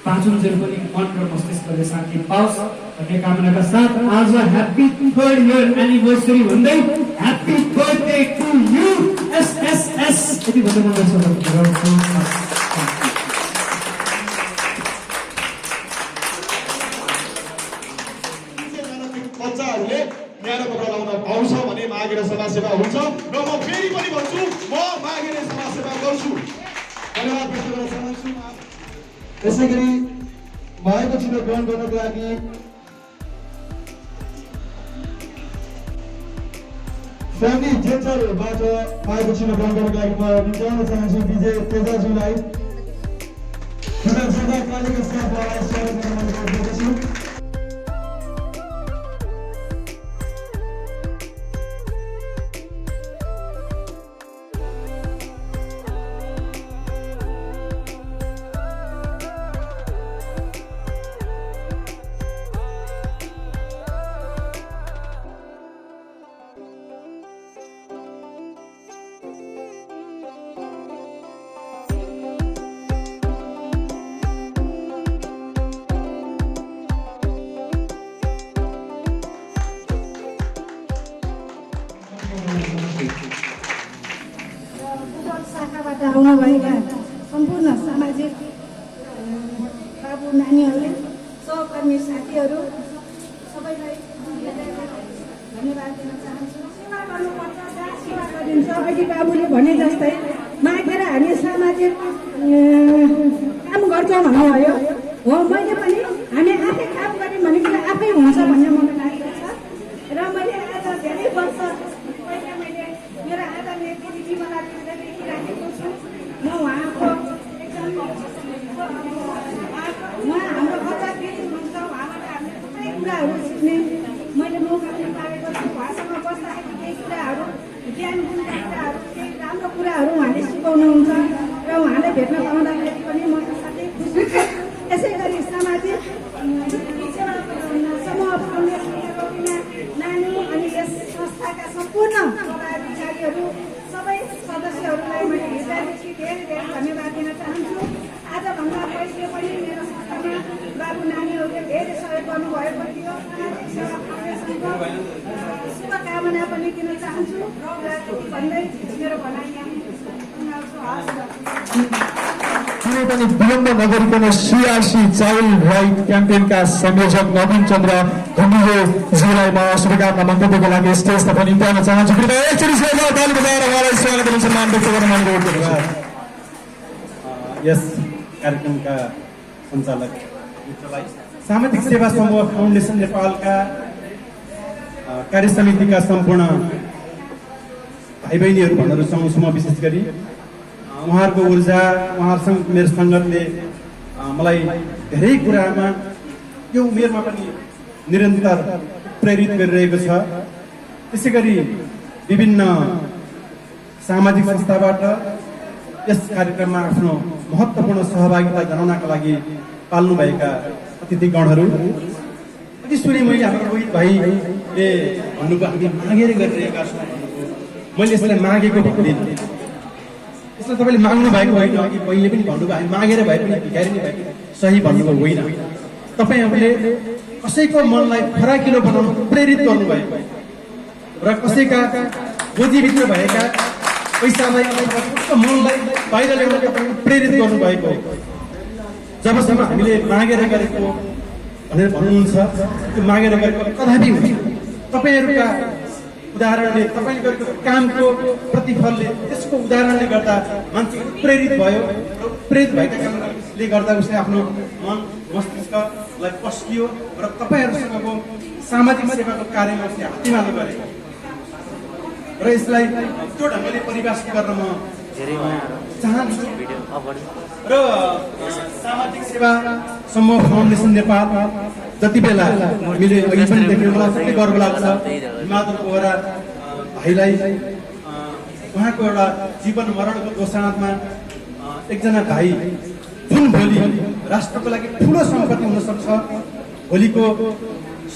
Speaker 8: पाँचौँजेल पनि मन र मस्तिष्कले शान्ति पाओस् भन्ने कामनाका साथ आज ह्याप्पी 3rd इयर एनिभर्सरी भन्दै ह्याप्पी बर्थडे टु यु एसएसएस यति भन्दै म
Speaker 2: बच्चाहरूले न्यानो कपडा लाउन पाउँछ भने मागेर समाजसेवा हुन्छ र म फेरि पनि भन्छु म मागेर समाजसेवा गर्छु। धन्यवाद व्यक्त गर्न चाहन्छु। त्यसै गरी भएको छिटो ग्रहण गर्नको लागि फ्यामिली जेचरबाट आएको छिन ग्रहण गर्नको लागि म बिचाउन चाहन्छु विजय तेजाजुलाई जनता कालीका साथलाई स्वागत गर्न मन गर्दछु।
Speaker 9: शाखाबाट आउनुभएका सम्पूर्ण सामाजिक बाबु नानीहरूले सहकर्मी साथीहरू सबैलाई धन्यवाद दिन चाहन्छु। सेवा गर्नुपर्छ, जहाँ सेवा गरिन्छ। अघि बाबुले भने जस्तै मागेर हामी सामाजिक काम गर्छौँ भन्नुभयो हो। मैले पनि हामी आफै काम गऱ्यौँ भने कुरा आफै हुन्छ भन्ने मलाई लागेको छ। र मैले आज धेरै वर्ष पहिला मैले मेरो आदरणीय दिदीजीलाई देखिराखेको छु। म उहाँको एकदम उहाँ हाम्रो बच्चा दिदी हुनुहुन्छ। उहाँबाट हामीले थुप्रै कुराहरू सिक्ने मैले मौका पनि पाएको छु। उहाँसँग बस्दाखेरि केही कुराहरू ज्ञान दिने कुराहरू केही राम्रो कुराहरू उहाँले सिकाउनुहुन्छ र उहाँलाई भेट्न पाउँदाखेरि पनि म साथै खुसी छु। यसै गरी सामाजिक समूह फाउन्डेसन नानी अनि यस संस्थाका सम्पूर्ण पदाधिकारीहरू सबै सदस्यहरूलाई मैले हृदयदेखि धेरै धेरै धन्यवाद दिन चाहन्छु। आजभन्दा पहिले पनि मेरो संस्थामा बाबु नानीहरूले धेरै सहयोग गर्नुभएको थियो। सामाजिक सेवा फाउन्डेसनको शुभकामना पनि दिन चाहन्छु र भन्दै मेरो भनाइ
Speaker 2: कुनै पनि विलम्ब नगरिकन सिआरसी चाइल्ड राइट क्याम्पेनका संयोजक नवीन चन्द्र घण्डुज्यूलाई म शुभकामना मन्तव्यको लागि स्टेजमा पनि निम्ताउन चाहन्छु। कृपया एकचोटि जोरदार ताली बजाएर उहाँलाई स्वागत एवं सम्मान व्यक्त गर्न मन गरेको छ।
Speaker 7: यस कार्यक्रमका सञ्चालक मित्रलाई, सामाजिक सेवा समूह फाउन्डेसन नेपालका कार्य समितिका सम्पूर्ण भाइ बहिनीहरू भन्न रुचाउँछु म। विशेष गरी उहाँहरूको ऊर्जा, उहाँहरूसँग मेरो सङ्गतले मलाई धेरै कुरामा यो उमेरमा पनि निरन्तर प्रेरित गरिरहेको छ। त्यसै गरी विभिन्न सामाजिक संस्थाबाट यस कार्यक्रममा आफ्नो महत्त्वपूर्ण सहभागिता जनाउनका लागि पाल्नुभएका अतिथिगणहरू, अघि सुने मैले हाम्रो रोहित भाइले भन्नुभयो हामी मागेर गरिरहेका छौँ। मैले यसलाई मागेको भन्दिनँ, यसलाई तपाईँले माग्नु भएको होइन। अघि पहिले पनि भन्नुभयो हामी मागेर भए पनि भिखारी नै भए पनि सही भन्नुभयो होइन। तपाईँहरूले कसैको मनलाई फराकिलो बनाउन प्रेरित गर्नुभएको र कसैका गोजीभित्र भएका पैसालाई मनलाई बाहिर ल्याउन प्रेरित गर्नुभएको। जबसम्म हामीले मागेर गरेको भनेर भन्नुहुन्छ, त्यो मागेर गरेको कदापि हुँदैन। तपाईँहरूका उदाहरणले, तपाईँले गरेको कामको प्रतिफलले, त्यसको उदाहरणले गर्दा मान्छे प्रेरित भयो। प्रेरित भएका कामले गर्दा उसले आफ्नो मन मस्तिष्कलाई पस्कियो र तपाईँहरूसँगको सामाजिक सेवाको कार्यमा उसले हातिमालो गरे र यसलाई त्यो ढङ्गले परिभाषित गर्न म चाहन्छु। र सामाजिक सेवा समूह फाउन्डेसन नेपाल जति बेला हामीले अघि पनि देख्यौँ, मलाई सबै गर्व लाग्छ हिमादुर बोहरा भाइलाई। उहाँको एउटा जीवन मरणको दोसाँधमा एकजना भाइ जुन भोलि राष्ट्रको लागि ठुलो सम्पत्ति हुनसक्छ, भोलिको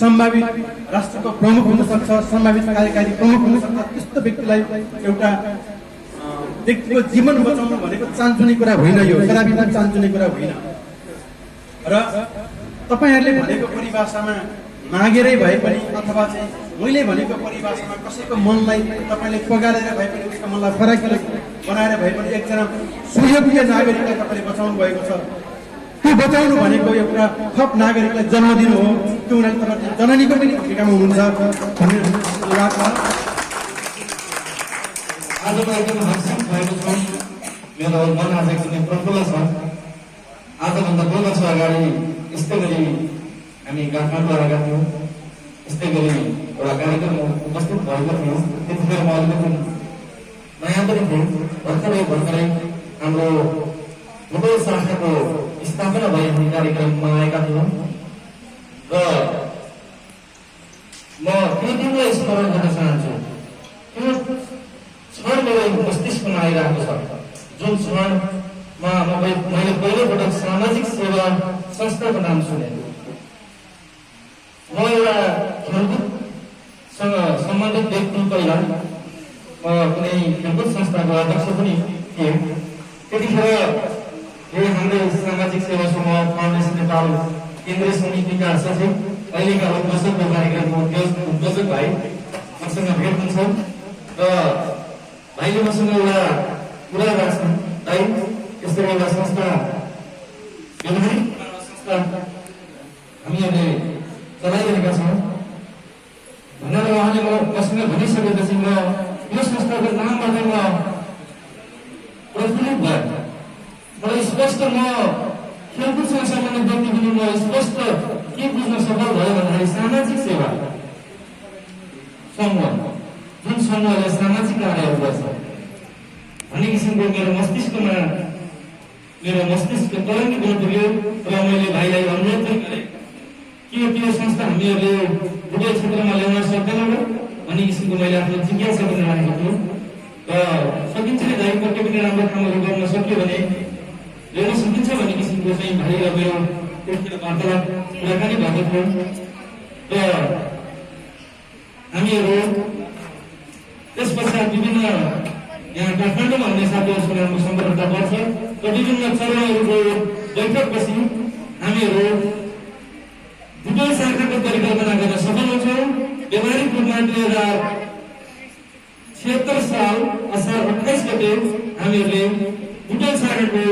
Speaker 7: सम्भावित राष्ट्रको प्रमुख हुनसक्छ, सम्भावित कार्यकारी प्रमुख हुनसक्छ, त्यस्तो व्यक्तिलाई एउटा व्यक्तिको जीवन बचाउनु भनेको चान्चुने कुरा होइन। यो कदापि पनि चान्चुने कुरा होइन। र तपाईँहरूले भनेको परिभाषामा मागेरै भए पनि अथवा चाहिँ मैले भनेको परिभाषामा कसैको मनलाई तपाईँले पगारेर भए पनि उसको मनलाई फराकिलो बनाएर भए पनि एकजना सुयोग्य नागरिकलाई तपाईँले बचाउनु भएको छ। त्यो बचाउनु भनेको एउटा थप नागरिकलाई जन्म दिनु हो। त्यो उनीहरूले तपाईँले जननीको पनि भूमिकामा हुनुहुन्छ भन्ने लाग्छ।
Speaker 10: आज म एकदम हर्षित भएको छु। मेरो मन आज एकदमै प्रफुल्ल छ। आजभन्दा 2 वर्ष अगाडि यस्तै गरी हामी काठमाडौँ आएका थियौँ। यस्तै गरी एउटा कार्यक्रम उपस्थित भएको थियो। त्यतिखेर म अलिकति नयाँ पनि थिएँ। भर्खरै हाम्रो भुटोल शाखाको स्थापना भएको कार्यक्रममा आएका थियौँ र म त्यो दिनलाई स्मरण गर्न चाहन्छु। त्यो क्षण मेरो मस्तिष्कमा आइरहेको छ, जुन क्षणमा मैले पहिलोपटक सामाजिक सेवा संस्थाको नाम सुने। म एउटा खेलकुदसँग सम्बन्धित व्यक्ति, पहिला कुनै खेलकुद संस्थाको अध्यक्ष पनि थिएँ। त्यतिखेर हाम्रो सामाजिक सेवा समूह फाउन्डेसन नेपाल केन्द्रीय समितिका सचिव, अहिलेका उद्घोषकको कार्यक्रमको उद्घोषक भाइ मसँग भेट हुन्छ र भाइले मसँग एउटा कुरा राख्छन्, भाइ यस्तो एउटा संस्था व्यवहारिक संस्था हामीहरूले चलाइरहेका छौँ भनेर उहाँले मसँग भनिसकेपछि म यो संस्थाको नामबाट म प्रफुल्लित भएँ। मलाई स्पष्ट, म खेलकुदसँग सम्बन्धित व्यक्ति पनि म स्पष्ट के बुझ्न सफल भयो भन्दाखेरि सामाजिक सेवा समूह, जुन समूहले सामाजिक कार्यहरू गर्छ भन्ने किसिमको मेरो मस्तिष्क तरङ्गित हुन पुग्यो र मैले भाइलाई अनुरोध पनि गरेँ कि त्यो संस्था हामीहरूले बुटोल क्षेत्रमा ल्याउन सक्दैनौँ र भन्ने किसिमको मैले आफ्नो जिज्ञासा पनि राखेको थिएँ। र सकिन्छ नि दाइ, पक्कै पनि राम्रो कामहरू गर्न सक्यो भने ल्याउन सकिन्छ भन्ने किसिमको चाहिँ भाइ र मेरो त्यतिखेर वार्तालाप कुराकानी भएको थियो। र हामीहरू त्यसपश्चात विभिन्न यहाँ काठमाडौँमा हुने साथीहरूसँग सम्पर्कता गर्छ र विभिन्न चरणहरूको बैठकपछि हामीहरू भुटोल शाखाको परिकल्पना गर्न सफल हुन्छौँ। व्यवहारिक रूपमा 2076 साल असार 28 गते हामीहरूले भुटोल शाखाको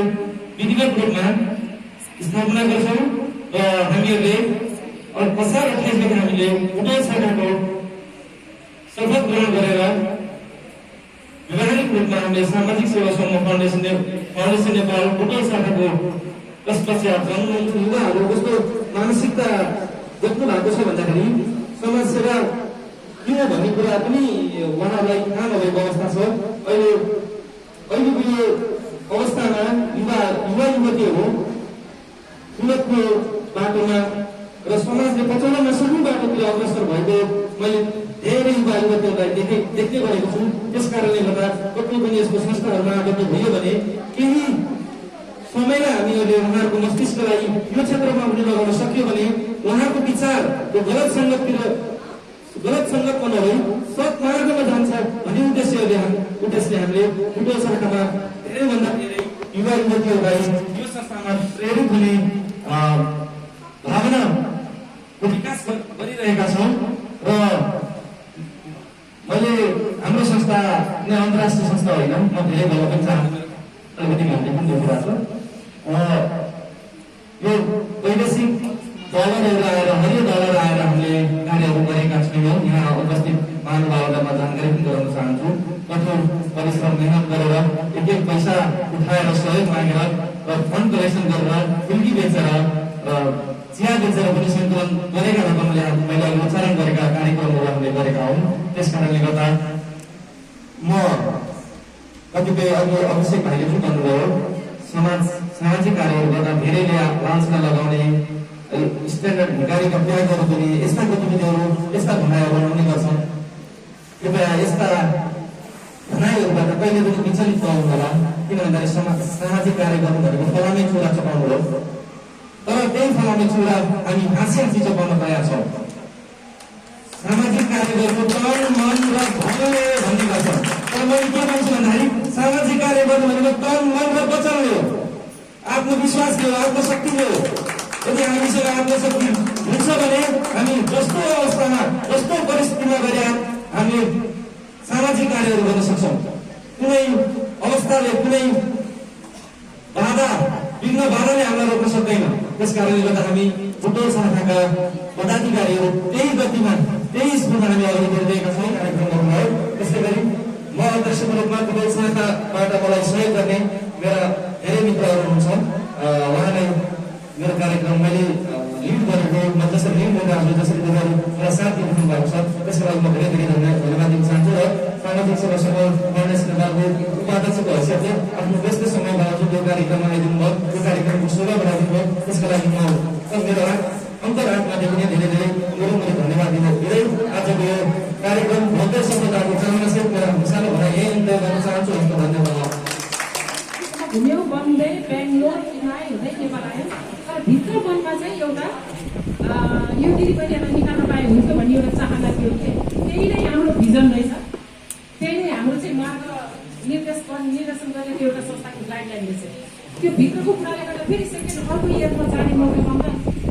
Speaker 10: विधिवत रूपमा स्थापना गर्छौँ र हामीहरूले असार 28 गते हामीले भुटोल शाखाको शपथ ग्रहण गरेर व्यवहारिक रूपमा हामीले सामाजिक सेवा समूह फाउन्डेसन नेपाल भुटोल शाखाको पश्चात युवाहरू कस्तो मानसिकता देख्नु भएको छ भन्दाखेरि समाज सेवा के हो भन्ने कुरा पनि उहाँहरूलाई थाहा नभएको अवस्था छ। अहिलेको यो अवस्थामा युवा युवतीहरू उन्नतको बाटोमा र समाजले पचाउन नसक्ने बाटोतिर अग्रसर भएको मैले धेरै युवा युवतीहरूलाई देख्दै गरेको छु। त्यस कारणले गर्दा कति पनि यस्तो संस्थाहरूमा आबद्ध भयो भने केही समयलाई हामीहरूले उहाँहरूको मस्तिष्कलाई यो क्षेत्रमा हुने लगाउन सक्यो भने उहाँको विचार गलत सङ्गतमा नभई सत्मार्गमा जान्छ भन्ने उद्देश्यले हामीले भुटोल शाखामा धेरैभन्दा धेरै युवा युवतीहरूलाई यो संस्थामा प्रेरित हुने भावनाको विकास गरिरहेका छौँ। र मैले हाम्रो संस्था कुनै अन्तर्राष्ट्रिय संस्था होइन, म धेरै भन्न पनि चाहन्छु, अलिकति भन्ने पनि देखिरहेको छ। यो वैदेशिक दलहरू आएर, हरियो दलहरू आएर हामीले कार्यहरू गरेका छैनौँ। यहाँ उपस्थित महानुभावहरूलाई म जानकारी पनि गराउन चाहन्छु। कठोर परिश्रम मेहनत गरेर एक पैसा उठाएर सहयोग मागेर र फन्ड कलेक्सन गरेर फुल्की बेचेर र चिया बेचेर पनि सङ्कलन गरेका रकमले मैले उच्चारण गरेका कार्यक्रमहरू हामीले गरेका हौँ। त्यस कारणले गर्दा म कतिपय अभिषेक भाइले पनि भन्नुभयो, सामाजिक कार्यहरू गर्दा धेरैले लान्छना लगाउने स्ट्यान्डर्ड गाडीका त्यागहरू पनि यस्ता गतिविधिहरू, यस्ता भनाइहरू आउने गर्छन्। कृपया यस्ता भनाइहरूबाट कहिले पनि विचलित नहुनु होला, किन भन्दाखेरि सामाजिक कार्य गर्नु भनेको फलामे चुरा चपाउनु हो। तर त्यही फलामे चुरा हामी हाँसी चपाउन तयार छौँ। सामाजिक कार्य गर्नु तन मन र धनले भन्ने गर्छ। तर मैले के भन्छु भन्दाखेरि सामाजिक कार्य गर्नु भनेको तन मन र वचनले हो, आत्मविश्वासले हो, आत्मशक्तिले हो। यदि हामीसँग आत्मशक्ति हुन्छ भने हामी जस्तो अवस्थामा, जस्तो परिस्थितिमा गएर हामीले सामाजिक कार्यहरू गर्न सक्छौँ। कुनै अवस्थाले, कुनै विघ्न बाधाले हामीलाई रोक्न सक्दैन। त्यस कारणले गर्दा हामी भुटोल शाखाका पदाधिकारीहरू त्यही गतिमा, त्यही स्कुलमा हामी अगाडि बढिरहेका छौँ कार्यक्रम गर्नुभयो। त्यसै गरी म अध्यक्षको रूपमा भुटोल शाखाबाट मलाई सहयोग गर्ने मेरा धेरै मित्रहरू हुनुहुन्छ। उहाँलाई मेरो कार्यक्रम मैले लिड गरेको, म जसरी लिड गर्दा जसरी मेरा साथी
Speaker 9: घुम्यौँ, बम्बे, बेङ्गलोर, चेन्नई हुँदै नेपाल आयौँ। तर भित्र मनमा चाहिँ एउटा यो दिदीबहिनीहरूलाई निकाल्न पाए हुन्थ्यो भन्ने एउटा चाहना थियो कि त्यही नै हाम्रो भिजन रहेछ। त्यही नै हाम्रो चाहिँ मार्ग निर्देशन गर्ने त्यो एउटा संस्थाको गाइडलाइन रहेछ। त्यो भित्रको कुराले गर्दा फेरि सेकेन्ड अर्को इयरमा जाने मौका पाउँदा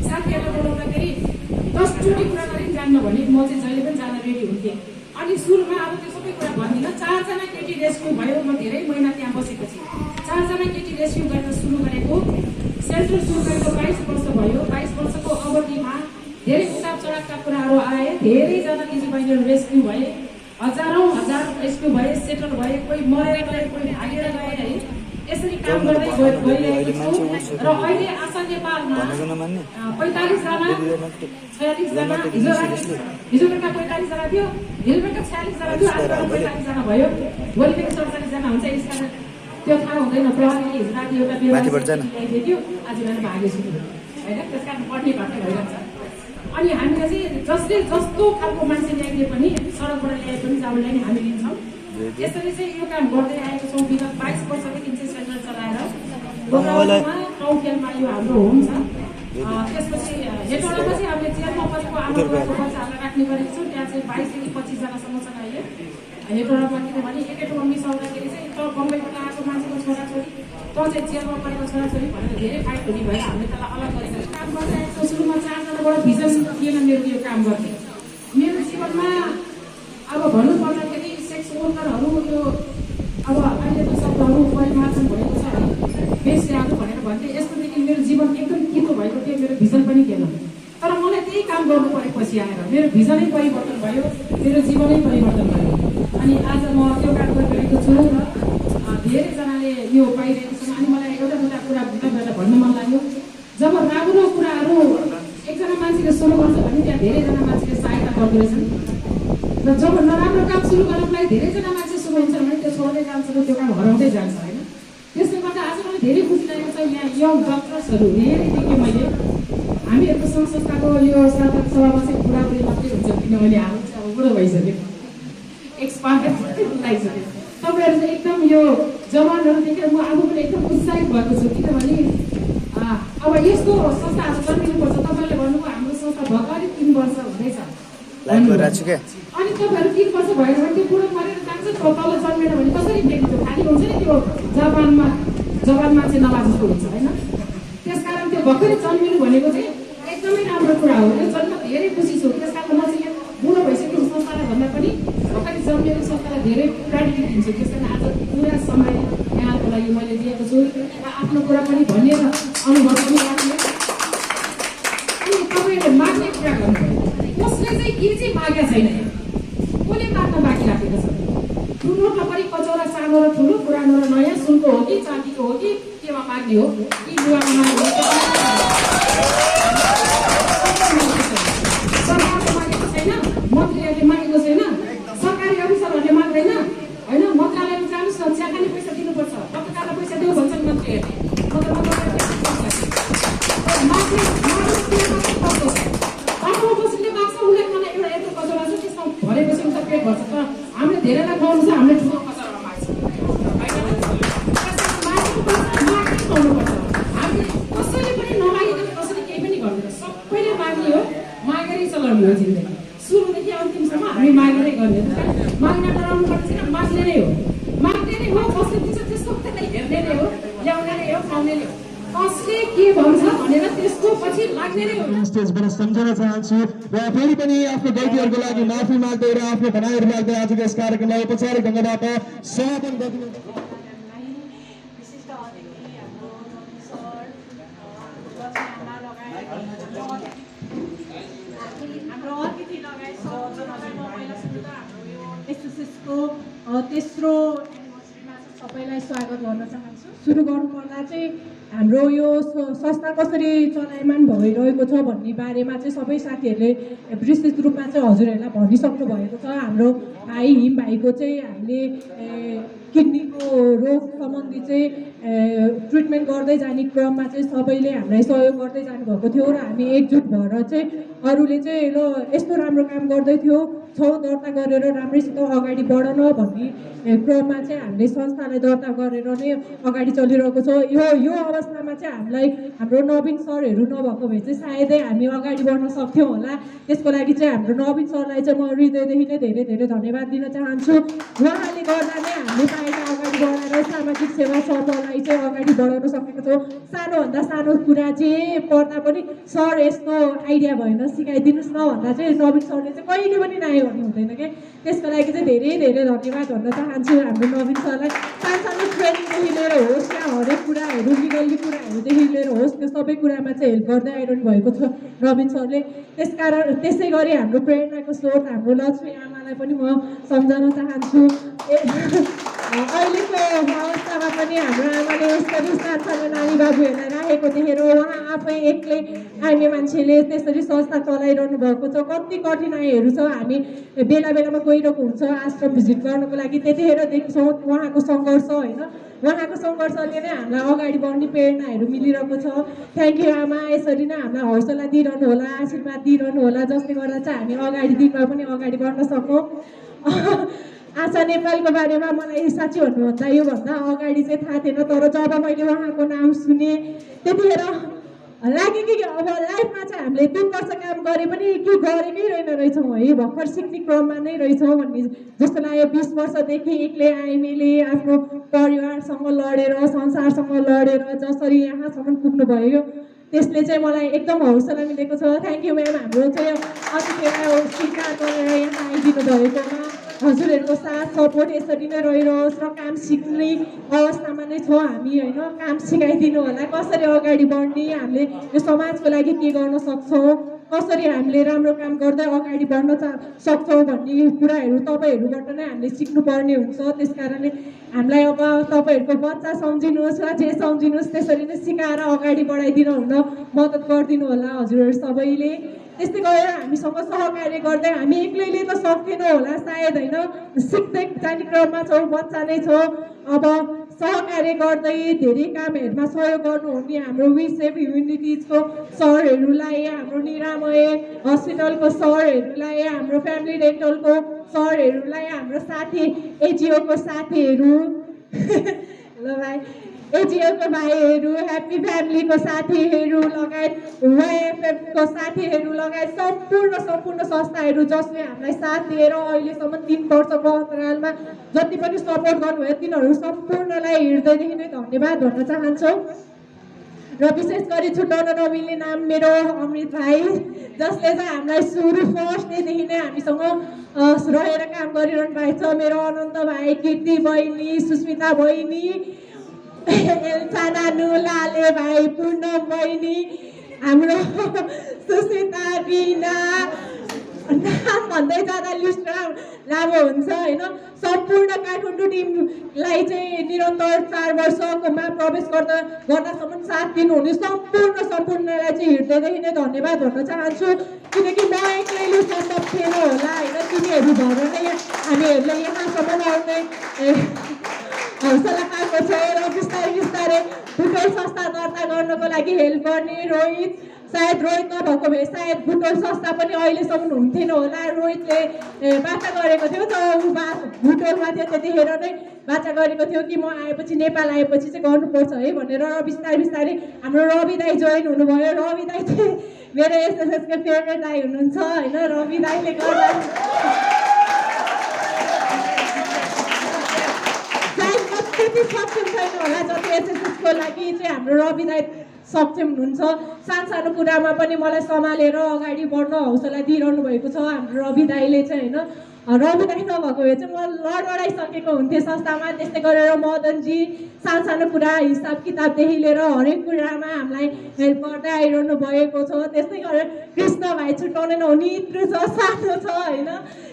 Speaker 9: साथीहरूलाई बोलाउँदाखेरि 10 चोटि कुरा गरी जान्न भने म चाहिँ जहिले पनि जान रेडी हुन्थेँ। अनि सुरुमा अब त्यो सबै कुरा भन्दिनँ। 4 जना केटी रेस्क्यु भयो। म धेरै महिना त्यहाँ बसेपछि 4 जना केटी रेस्क्यु गर्न सुरु गरेको सेन्ट्रल सुरु गरेको 22 वर्ष भयो। 22 वर्षको अवधिमा धेरै उतार चढावका कुराहरू आए। धेरैजना दिदीबहिनीहरू रेस्क्यु भए, हजार रेस्क्यु भए, सेटल भए, कोही मरेर गए, कोही भागेर गए है। यसरी काम गर्दै गइरहेको छु र अहिले आशा नेपालमा 45 जना 46 जना हिजो बेलुका 45 जना थियो, हिजो बेलुका 46 जना थियो, आज 45 जना भयो, भोलि फेरि 47 जना हुन्छ। यसकारण त्यो थाहा हुँदैन। प्रहरीले हिजो राति एउटा ल्याइदिएको थियो, आज बिहान भागेछु होइन। त्यस कारण पढ्ने घट्ने भइरहेको छ। अनि हामीले चाहिँ जसले जस्तो खालको मान्छे ल्याइदिए पनि सडकबाट ल्याए पनि जाउँलाई नै हामी लिन्छौँ। यसरी चाहिँ यो काम गर्दै आएको छौँ विगत 22 वर्षदेखि चाहिँ सेन्टर चलाएर। गोब्रामा टौखेलमा यो हाम्रो होम छ। त्यसपछि हेटौडामा चाहिँ हामीले जेलमा बसेको आमाबाबुको बच्चाहरूलाई राख्ने गरेको छौँ। त्यहाँ चाहिँ 22 देखि 25 जनासम्म छन् अहिले हेटौडामा। किनभने एकैठो मिसाउँदाखेरि चाहिँ त बम्बईबाट आएको मान्छेको छोराछोरी त चाहिँ जेलमा परेको छोराछोरी भनेर धेरै फाइट हुने भएर हामीले त्यसलाई अलग गरेको काम गर्दै आएको छौँ। सुरुमा 4 जनाबाट भिजन थिएन मेरो यो काम गर्ने। मेरो जीवनमा अब भन्नुपर्दाखेरि सेक्स वर्करहरू यो अब अहिलेको शब्दहरू परिमार्जन भएको छ है, बेस्याहरू भनेर भन्थे। यस्तोदेखि मेरो जीवन एकदम कितो भएको थियो। मेरो भिजन पनि थिएन। तर मलाई त्यही काम गर्नु परेपछि आएर मेरो भिजनै परिवर्तन भयो, मेरो जीवनै परिवर्तन भयो। अनि आज म त्यो काम गरिरहेको छु र धेरैजनाले यो पाइरहेको छन्। अनि मलाई एउटा कुरा तपाईँहरूलाई भन्न मन लाग्यो। जब राम्रो कुराहरू एकजना मान्छेले सुरु गर्छ भने त्यहाँ धेरैजना मान्छेले सहायता गर्दो रहेछन् र जब नराम्रो काम सुरु गर्नलाई धेरैजना मान्छे सुरु हुन्छ भने त्यो छोड्दै जान्छ र त्यो काम हराउँदै जान्छ होइन। त्यसले गर्दा आज मलाई धेरै खुसी लागेको छ। यहाँ यङ डक्टर्सहरू धेरै देखेँ मैले। हामीहरूको सङ्घ संस्थाको यो साधारण सभामा चाहिँ बुढाबुढी मात्रै हुन्छ किनभने हाम्रो चाहिँ अब बुढो भइसक्यो, एक्सपायर लागिसक्यो। तपाईँहरू चाहिँ एकदम यो जवानहरू देखेर म आफू पनि एकदम उत्साहित भएको छु। किनभने अब यस्तो संस्थाहरू जन्मिनुपर्छ। तपाईँले भन्नुभयो हाम्रो संस्था भर्खरै 3 वर्ष हुँदैछ अनि तपाईँहरू 3 वर्ष भयो भने त्यो बुढो मरेर जान्छ। तल जन्मेन भने कसरी देख्छ? खाली हुन्छ नि त्यो जवान मान्छे नभए जस्तो हुन्छ होइन। त्यस कारण त्यो भर्खरै जन्मिनु भनेको चाहिँ एकदमै राम्रो कुरा हो। यो जन्म धेरै खुसी छु। त्यस कारण म चाहिँ यहाँ बुढो भइसकेको संस्थालाई भन्दा पनि भर्खरै जन्मिएको संस्थालाई धेरै प्रायोरिटी दिन्छु। त्यस कारण आज पुरा समय यहाँको लागि मैले दिएको छु र आफ्नो कुरा पनि भनेर अनुभव पनि राख्ने। अनि तपाईँहरूले माग्ने कुरा गर्नुभयो। कसले चाहिँ के चाहिँ मागेको छैन? कसले माग्न बाँकी राखेको छ? ठुलो टपरी कचौरा, सानो र ठुलो, पुरानो र नयाँ, सुनको हो कि चाँदीको हो कि केमा माग्ने हो कि लुगामा माग्ने हो? सरकारले मागेको छैन, मन्त्रीहरूले मागेको छैन, सरकारी अफिसरहरूले माग्दैन होइन। मन्त्रालयमा जानुहोस् न, चिया खाने पैसा दिनुपर्छ, पत्रकारलाई पैसा देऊ भन्छन् मन्त्रीहरूले। भनेपछि उता पेट भर्छ। तर हामीले धेरैलाई खुवाउनु छ, हामीले ठुलो कचौरामा माग्छौँ खुवाउनुपर्छ। हामीले कसैले पनि नमागिकन कसैले केही पनि गर्दैन। सबैले माग्ने हो, मागेरै चलाउने हो जिन्दगी। सुरुदेखि अन्तिमसम्म हामी मागेरै गर्ने। माग्न डराउनु पर्ने छैन, माग्ने नै हो। माग्ने नै हो। कसले दिन्छ त्यसको हेर्ने नै हो, ल्याउने नै हो, खाउने नै हो। कसले के भन्छ भनेर त्यसको पछि लाग्ने नै हो।
Speaker 7: स्टेजबाट सम्झन चाहन्छु र फेरि पनि आफ्नो गल्तीहरूको लागि माफी माग्दै र आफ्नो भनाइहरू माग्दै आजको यस कार्यक्रमलाई औपचारिक ढङ्गबाट समापन गरिदिनु।
Speaker 9: विशिष्ट अतिथि हाम्रो सर हाम्रो अतिथि लगायत सबैलाई म पहिला सुरु त हाम्रो यो एसएसएसको तेस्रो एनिभर्सरीमा सबैलाई स्वागत गर्न चाहन्छु। सुरु गर्नुपर्दा चाहिँ हाम्रो यो संस्था कसरी चलायमान भइरहेको छ भन्ने बारेमा चाहिँ सबै साथीहरूले विस्तृत रूपमा चाहिँ हजुरहरूलाई भनिसक्नु भएको छ। हाम्रो भाइ हिम भाइको चाहिँ हामीले किडनीको रोग सम्बन्धी चाहिँ ट्रिटमेन्ट गर्दै जाने क्रममा चाहिँ सबैले हामीलाई सहयोग गर्दै जानुभएको थियो र हामी एकजुट भएर चाहिँ अरूले चाहिँ ल यस्तो राम्रो काम गर्दै थियो छौँ दर्ता गरेर राम्रैसित अगाडि बढाउन भन्ने क्रममा चाहिँ हामीले संस्थालाई दर्ता गरेर नै अगाडि चलिरहेको छ। यो अवस्थामा चाहिँ हामीलाई हाम्रो नवीन सरहरू नभएको भए चाहिँ सायदै हामी अगाडि बढ्न सक्थ्यौँ होला। त्यसको लागि चाहिँ हाम्रो नवीन सरलाई चाहिँ म हृदयदेखि नै धेरै धेरै धन्यवाद दिन चाहन्छु। उहाँले गर्दा नै हामीले पाएका अगाडि बढाएर सामाजिक सेवा समूहलाई चाहिँ अगाडि बढाउन सकेको छौँ। सानोभन्दा सानो कुरा चाहिँ पर्दा पनि सर यस्तो आइडिया भएन सिकाइदिनुहोस् न भन्दा चाहिँ नवीन सरले चाहिँ कहिले पनि नायो भन्ने हुँदैन क्या। त्यसको लागि चाहिँ धेरै धेरै धन्यवाद भन्न चाहन्छु हाम्रो नवीन सरलाई। सानो ट्रेनिङदेखि लिएर होस् या हरेक कुराहरू लिगल्ली कुराहरूदेखि लिएर होस् त्यो सबै कुरामा चाहिँ हेल्प गर्दै आइरहनु भएको छ नवीन सरले। त्यसै गरी हाम्रो प्रेरणाको स्रोत हाम्रो लक्ष्मी आमालाई पनि म सम्झन चाहन्छु। अहिलेको अवस्थामा पनि हाम्रो आमाले यसरी सानसानो नानी बाबुहरूलाई राखेको देखेर उहाँ आफै एक्लै आइमे मान्छेले त्यसरी संस्था चलाइरहनु भएको छ। कति कठिनाइहरू छ, हामी बेला बेलामा गइरहेको हुन्छ आश्रम भिजिट गर्नको लागि, त्यतिखेर देख्छौँ उहाँको सङ्घर्ष होइन। उहाँको सङ्घर्षले नै हामीलाई अगाडि बढ्ने प्रेरणाहरू मिलिरहेको छ। थ्याङ्क यू आमा, यसरी नै हामीलाई हौसला दिइरहनु होला, आशीर्वाद दिइरहनु होला, जसले गर्दा चाहिँ हामी अगाडि दिनमा पनि अगाडि बढ्न सकौँ। आशा नेपालको बारेमा मलाई साँच्ची भन्नुभन्दा योभन्दा अगाडि चाहिँ थाहा थिएन, तर जब मैले उहाँको नाम सुने त्यतिखेर लाग्यो कि अब लाइफमा चाहिँ हामीले 3 वर्ष काम गरे पनि के गरेकै रहेछौँ है, भर्खर सिक्ने क्रममा नै रहेछौँ भन्ने जस्तो लाग्यो। 20 वर्षदेखि एक्लै आइमेले आफ्नो परिवारसँग लडेर संसारसँग लडेर जसरी यहाँसम्म पुग्नुभयो त्यसले चाहिँ मलाई एकदम हौसला मिलेको छ। थ्याङ्क यू म्याम, हाम्रो चाहिँ अतिथिलाई स्वीकार गरेर यहाँ आइदिनु भएकोमा। हजुरहरूको साथ सपोर्ट यसरी नै रहिरहोस् र काम सिक्ने अवस्थामा नै छौँ हामी होइन। काम सिकाइदिनु होला कसरी अगाडि बढ्ने, हामीले यो समाजको लागि के गर्न सक्छौँ, कसरी हामीले राम्रो काम गर्दै अगाडि बढ्न सक्छौँ भन्ने कुराहरू तपाईँहरूबाट नै हामीले सिक्नुपर्ने हुन्छ। त्यस कारणले हामीलाई अब तपाईँहरूको बच्चा सम्झिनुहोस् वा जे सम्झिनुहोस् त्यसरी नै सिकाएर अगाडि बढाइदिनु हुन मद्दत गरिदिनु होला हजुरहरू सबैले। त्यस्तै गरेर हामीसँग सहकार्य गर्दै हामी एक्लैले त सक्दैनौँ होला सायद होइन, सिक्दै जाने क्रममा छौँ, बच्चा नै छौँ। अब सहकार्य गर्दै धेरै कामहरूमा सहयोग गर्नुहुने हाम्रो विसेफ ह्युमेनिटिजको सरहरूलाई, हाम्रो निरामय हस्पिटलको सरहरूलाई, हाम्रो फ्यामिली डेन्टलको सरहरूलाई, हाम्रो साथी एजिओको साथीहरू ल भाइ एजिओको भाइहरू, ह्याप्पी फ्यामिलीको साथीहरू लगायत वाइएफएफको साथीहरू लगायत सम्पूर्ण संस्थाहरू जसले हामीलाई साथ दिएर अहिलेसम्म 3 वर्षको अन्तरालमा जति पनि सपोर्ट गर्नुभयो तिनीहरू सम्पूर्णलाई हृदयदेखि नै धन्यवाद भन्न चाहन्छौँ। र विशेष गरी छुट्याउन नमिल्ने नाम मेरो अमृत भाइ, जसले चाहिँ हामीलाई सुरु फर्स्ट डेदेखि नै हामीसँग रहेर काम गरिरहनु भएको छ। मेरो अनन्त भाइ, कीर्ति बहिनी, सुस्मिता बहिनी, एल्साना नुलाले भाइ, पूर्णम बहिनी, हाम्रो सुस्मिता, रिना, नाम भन्दै जाँदा लिस्ट लामो हुन्छ होइन। सम्पूर्ण काठमाडौँ टिमलाई चाहिँ निरन्तर 4 वर्षकोमा प्रवेश गर्दासम्म साथ दिनुहुने सम्पूर्णलाई चाहिँ हृदयदेखि नै धन्यवाद भन्न चाहन्छु। किनकि म एक्लैले सम्भव थिएन होला होइन, तिमीहरू भएर नै हामीहरूलाई यहाँसम्म आउने हौसला पाएको छ। र बिस्तारै भुटोल संस्था दर्ता गर्नको लागि हेल्प गर्ने रोहित, सायद रोहित नभएको भए सायद भुटोल संस्था पनि अहिलेसम्म हुन्थेन होला। रोहितले बाचा गरेको थियो जब ऊ भुटोलमा थियो त्यतिखेर नै बाचा गरेको थियो कि म आएपछि नेपाल आएपछि चाहिँ गर्नुपर्छ है भनेर। र बिस्तारै हाम्रो रवि दाई जोइन हुनुभयो। रवि दाई चाहिँ मेरो एसएसएसको फेभरेट दाई हुनुहुन्छ होइन। रवि दाईले गर्दा त्यति सक्षम छैन होला जति एसएसएसको लागि चाहिँ हाम्रो रवि दाई सक्षम हुनुहुन्छ। सानो कुरामा पनि मलाई सम्हालेर अगाडि बढ्न हौसला दिइरहनु भएको छ हाम्रो रवि दाईले चाहिँ होइन। रवि दाई नभएको भए चाहिँ म लडाइसकेको हुन्थेँ संस्थामा। त्यस्तै गरेर मदनजी सानो कुरा हिसाब किताबदेखि लिएर हरेक कुरामा हामीलाई हेल्प गर्दै आइरहनु भएको छ। त्यस्तै गरेर कृष्ण भाइ छुट्याउनै नहुने इत्रु छ, सानो छ होइन।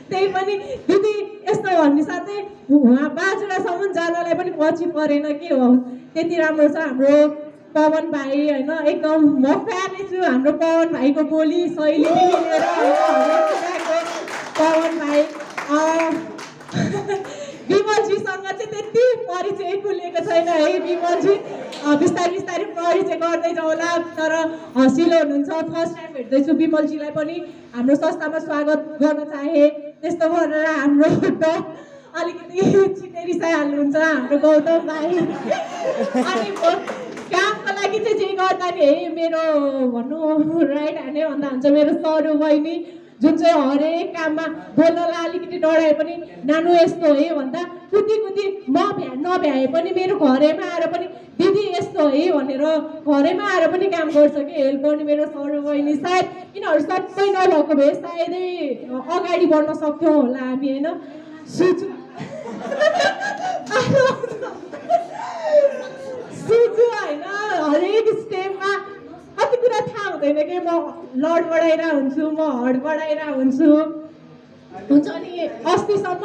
Speaker 9: त्यही पनि दिदी यस्तो भन्ने साथै उहाँ बाजुरासम्म जानलाई पनि पछि परेन के हो, त्यति राम्रो छ हाम्रो पवन भाइ होइन। एकदम म फ्यानै छु हाम्रो पवन भाइको बोली शैलीदेखि लिएर होइन हरेक कुराको पवन भाइ। विमलजीसँग चाहिँ त्यति परिचय खुलेको छैन है। विमलजी बिस्तारै बिस्तारै परिचय गर्दै जाउँला, तर हँसिलो हुनुहुन्छ। फर्स्ट टाइम भेट्दैछु विमलजीलाई पनि हाम्रो संस्थामा स्वागत गर्न चाहे। त्यस्तो गरेर हाम्रो अलिकति छिटै रिसाइहाल्नुहुन्छ हाम्रो गौतम भाइ। अनि कामको लागि चाहिँ जे गर्दा नि है मेरो भन्नु राइट ह्यान्डै भन्दा हुन्छ मेरो सरू बहिनी, जुन चाहिँ हरेक काममा बोल्नलाई अलिकति डराए पनि नानु यस्तो है भन्दा कुदी कुदी म नभ्याए पनि मेरो घरैमा आएर पनि दिदी यस्तो है भनेर घरैमा आएर पनि काम गर्छ कि हेल्प गर्ने मेरो सरू बहिनी। सायद यिनीहरू सबै नभएको भए सायदै अगाडि बढ्न सक्थ्यौँ होला हामी होइन। सुजु सुजु होइन हरेक स्टेपमा कति कुरा थाहा हुँदैन कि म लड बढाइरहेको हुन्छु, म हड बढाइरहेको हुन्छु हुन्छ। अनि अस्तिसम्म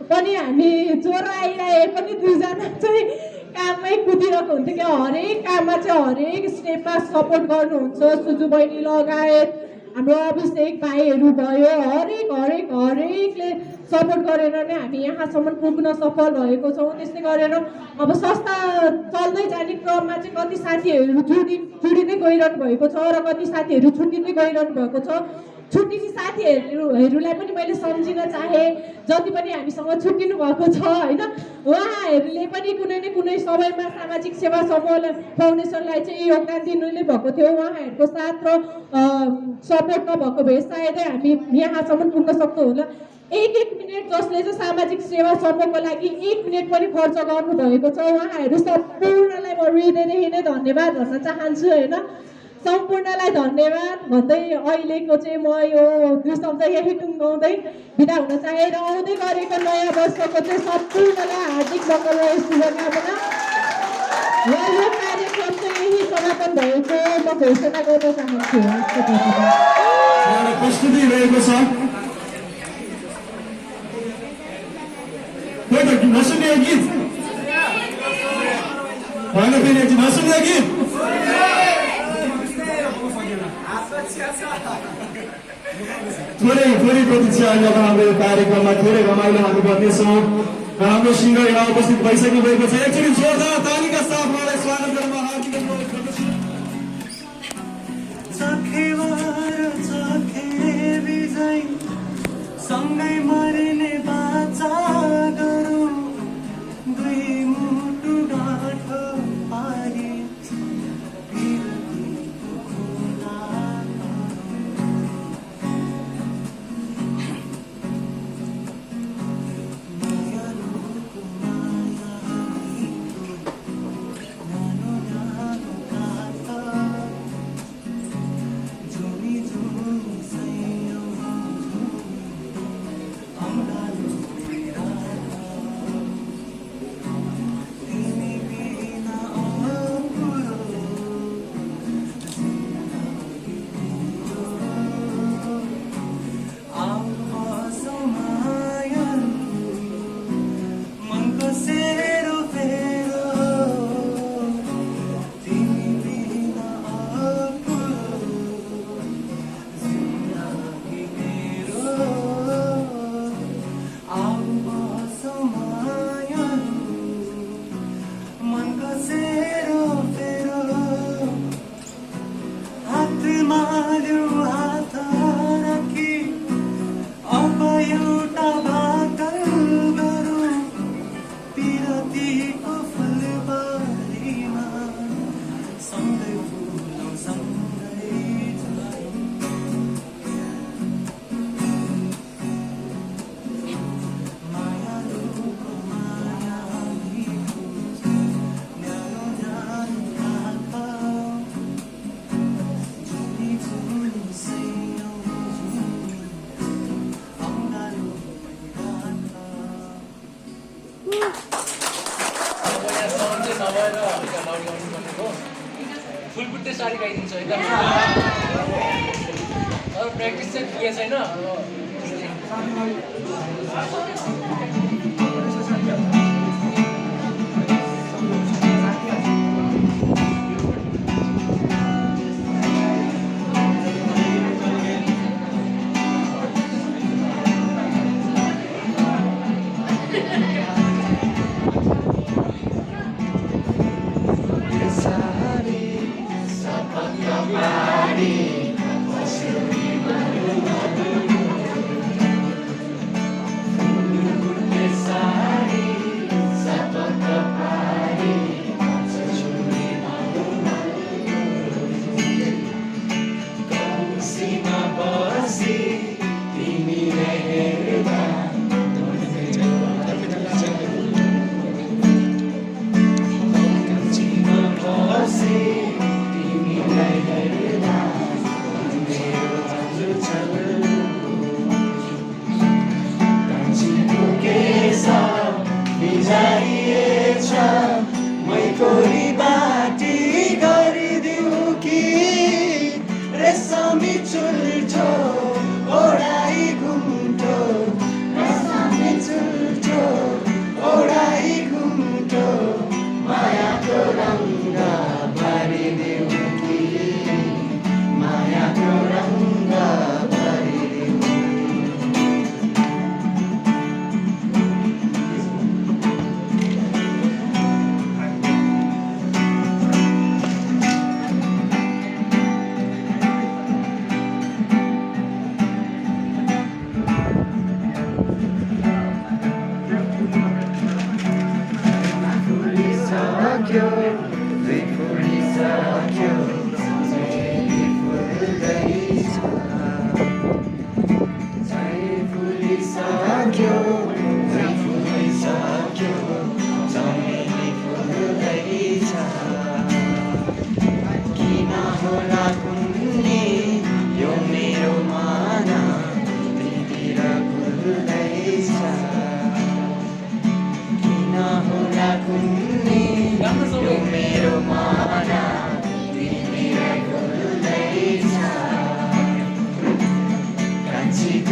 Speaker 9: पनि हामी ज्वरो आइरहे पनि दुईजना चाहिँ काममै कुदिरहेको हुन्थ्यो कि हरेक काममा चाहिँ हरेक स्टेपमा सपोर्ट गर्नुहुन्छ। सुजु बहिनी लगायत हाम्रो अभिषेक भाइहरू भयो, हरेकले सपोर्ट गरेर नै हामी यहाँसम्म पुग्न सफल भएको छौँ। त्यस्तै गरेर अब संस्था चल्दै जाने क्रममा चाहिँ कति साथीहरू जुडिँदै गइरहनु भएको छ र कति साथीहरू छुट्टिँदै गइरहनु भएको छ। छुट्टिने साथीहरूलाई पनि मैले सम्झिन चाहे, जति पनि हामीसँग छुट्टिनु भएको छ होइन, उहाँहरूले पनि कुनै न कुनै समयमा सामाजिक सेवा समूह फाउन्डेसनलाई चाहिँ योगदान दिनु नै भएको थियो। उहाँहरूको साथ र सपोर्ट नभएको भए सायदै हामी यहाँसम्म पुग्न सक्छौँ होला। एक मिनट जसले चाहिँ सामाजिक सेवा समूहको लागि 1 मिनट पनि खर्च गर्नुभएको छ, उहाँहरू सम्पूर्णलाई म हृदयदेखि नै धन्यवाद भन्न चाहन्छु होइन। सम्पूर्णलाई धन्यवाद भन्दै अहिलेको चाहिँ म यो 2 शब्द यही टुङ्गाउँदै बिदा हुन चाहे र आउँदै गरेको नयाँ वर्षको चाहिँ सम्पूर्णलाई हार्दिक मङ्गल र शुभकामना। र यो कार्यक्रम चाहिँ यही समापन भएको म घोषणा गर्न चाहन्छु।
Speaker 2: प्रस्तुति रहेको छ नसुन्ने गीत होइन, फेरि नसुन्ने गीत थोरै प्रतीक्षा अहिले अब हाम्रो कार्यक्रममा थोरै रमाइलो हामी गर्नेछौँ र हाम्रो सिङ्गर यहाँ उपस्थित भइसक्नु भएको छ। एकचोटि जोरदार तालीका साथ उहाँलाई स्वागत गर्न म हार्दिक अनुरोध गर्दछु।
Speaker 11: सँगै मर्ने बाचा गरौँ, दुई मुटु गाँठो पारी
Speaker 12: फुलबुट्टे साडी गाइदिन्छ एकदम। अब प्र्याक्टिस चाहिँ के छैन अब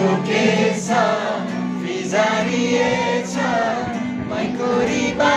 Speaker 11: जोकेछ फिजारिएछ मैकोरी बा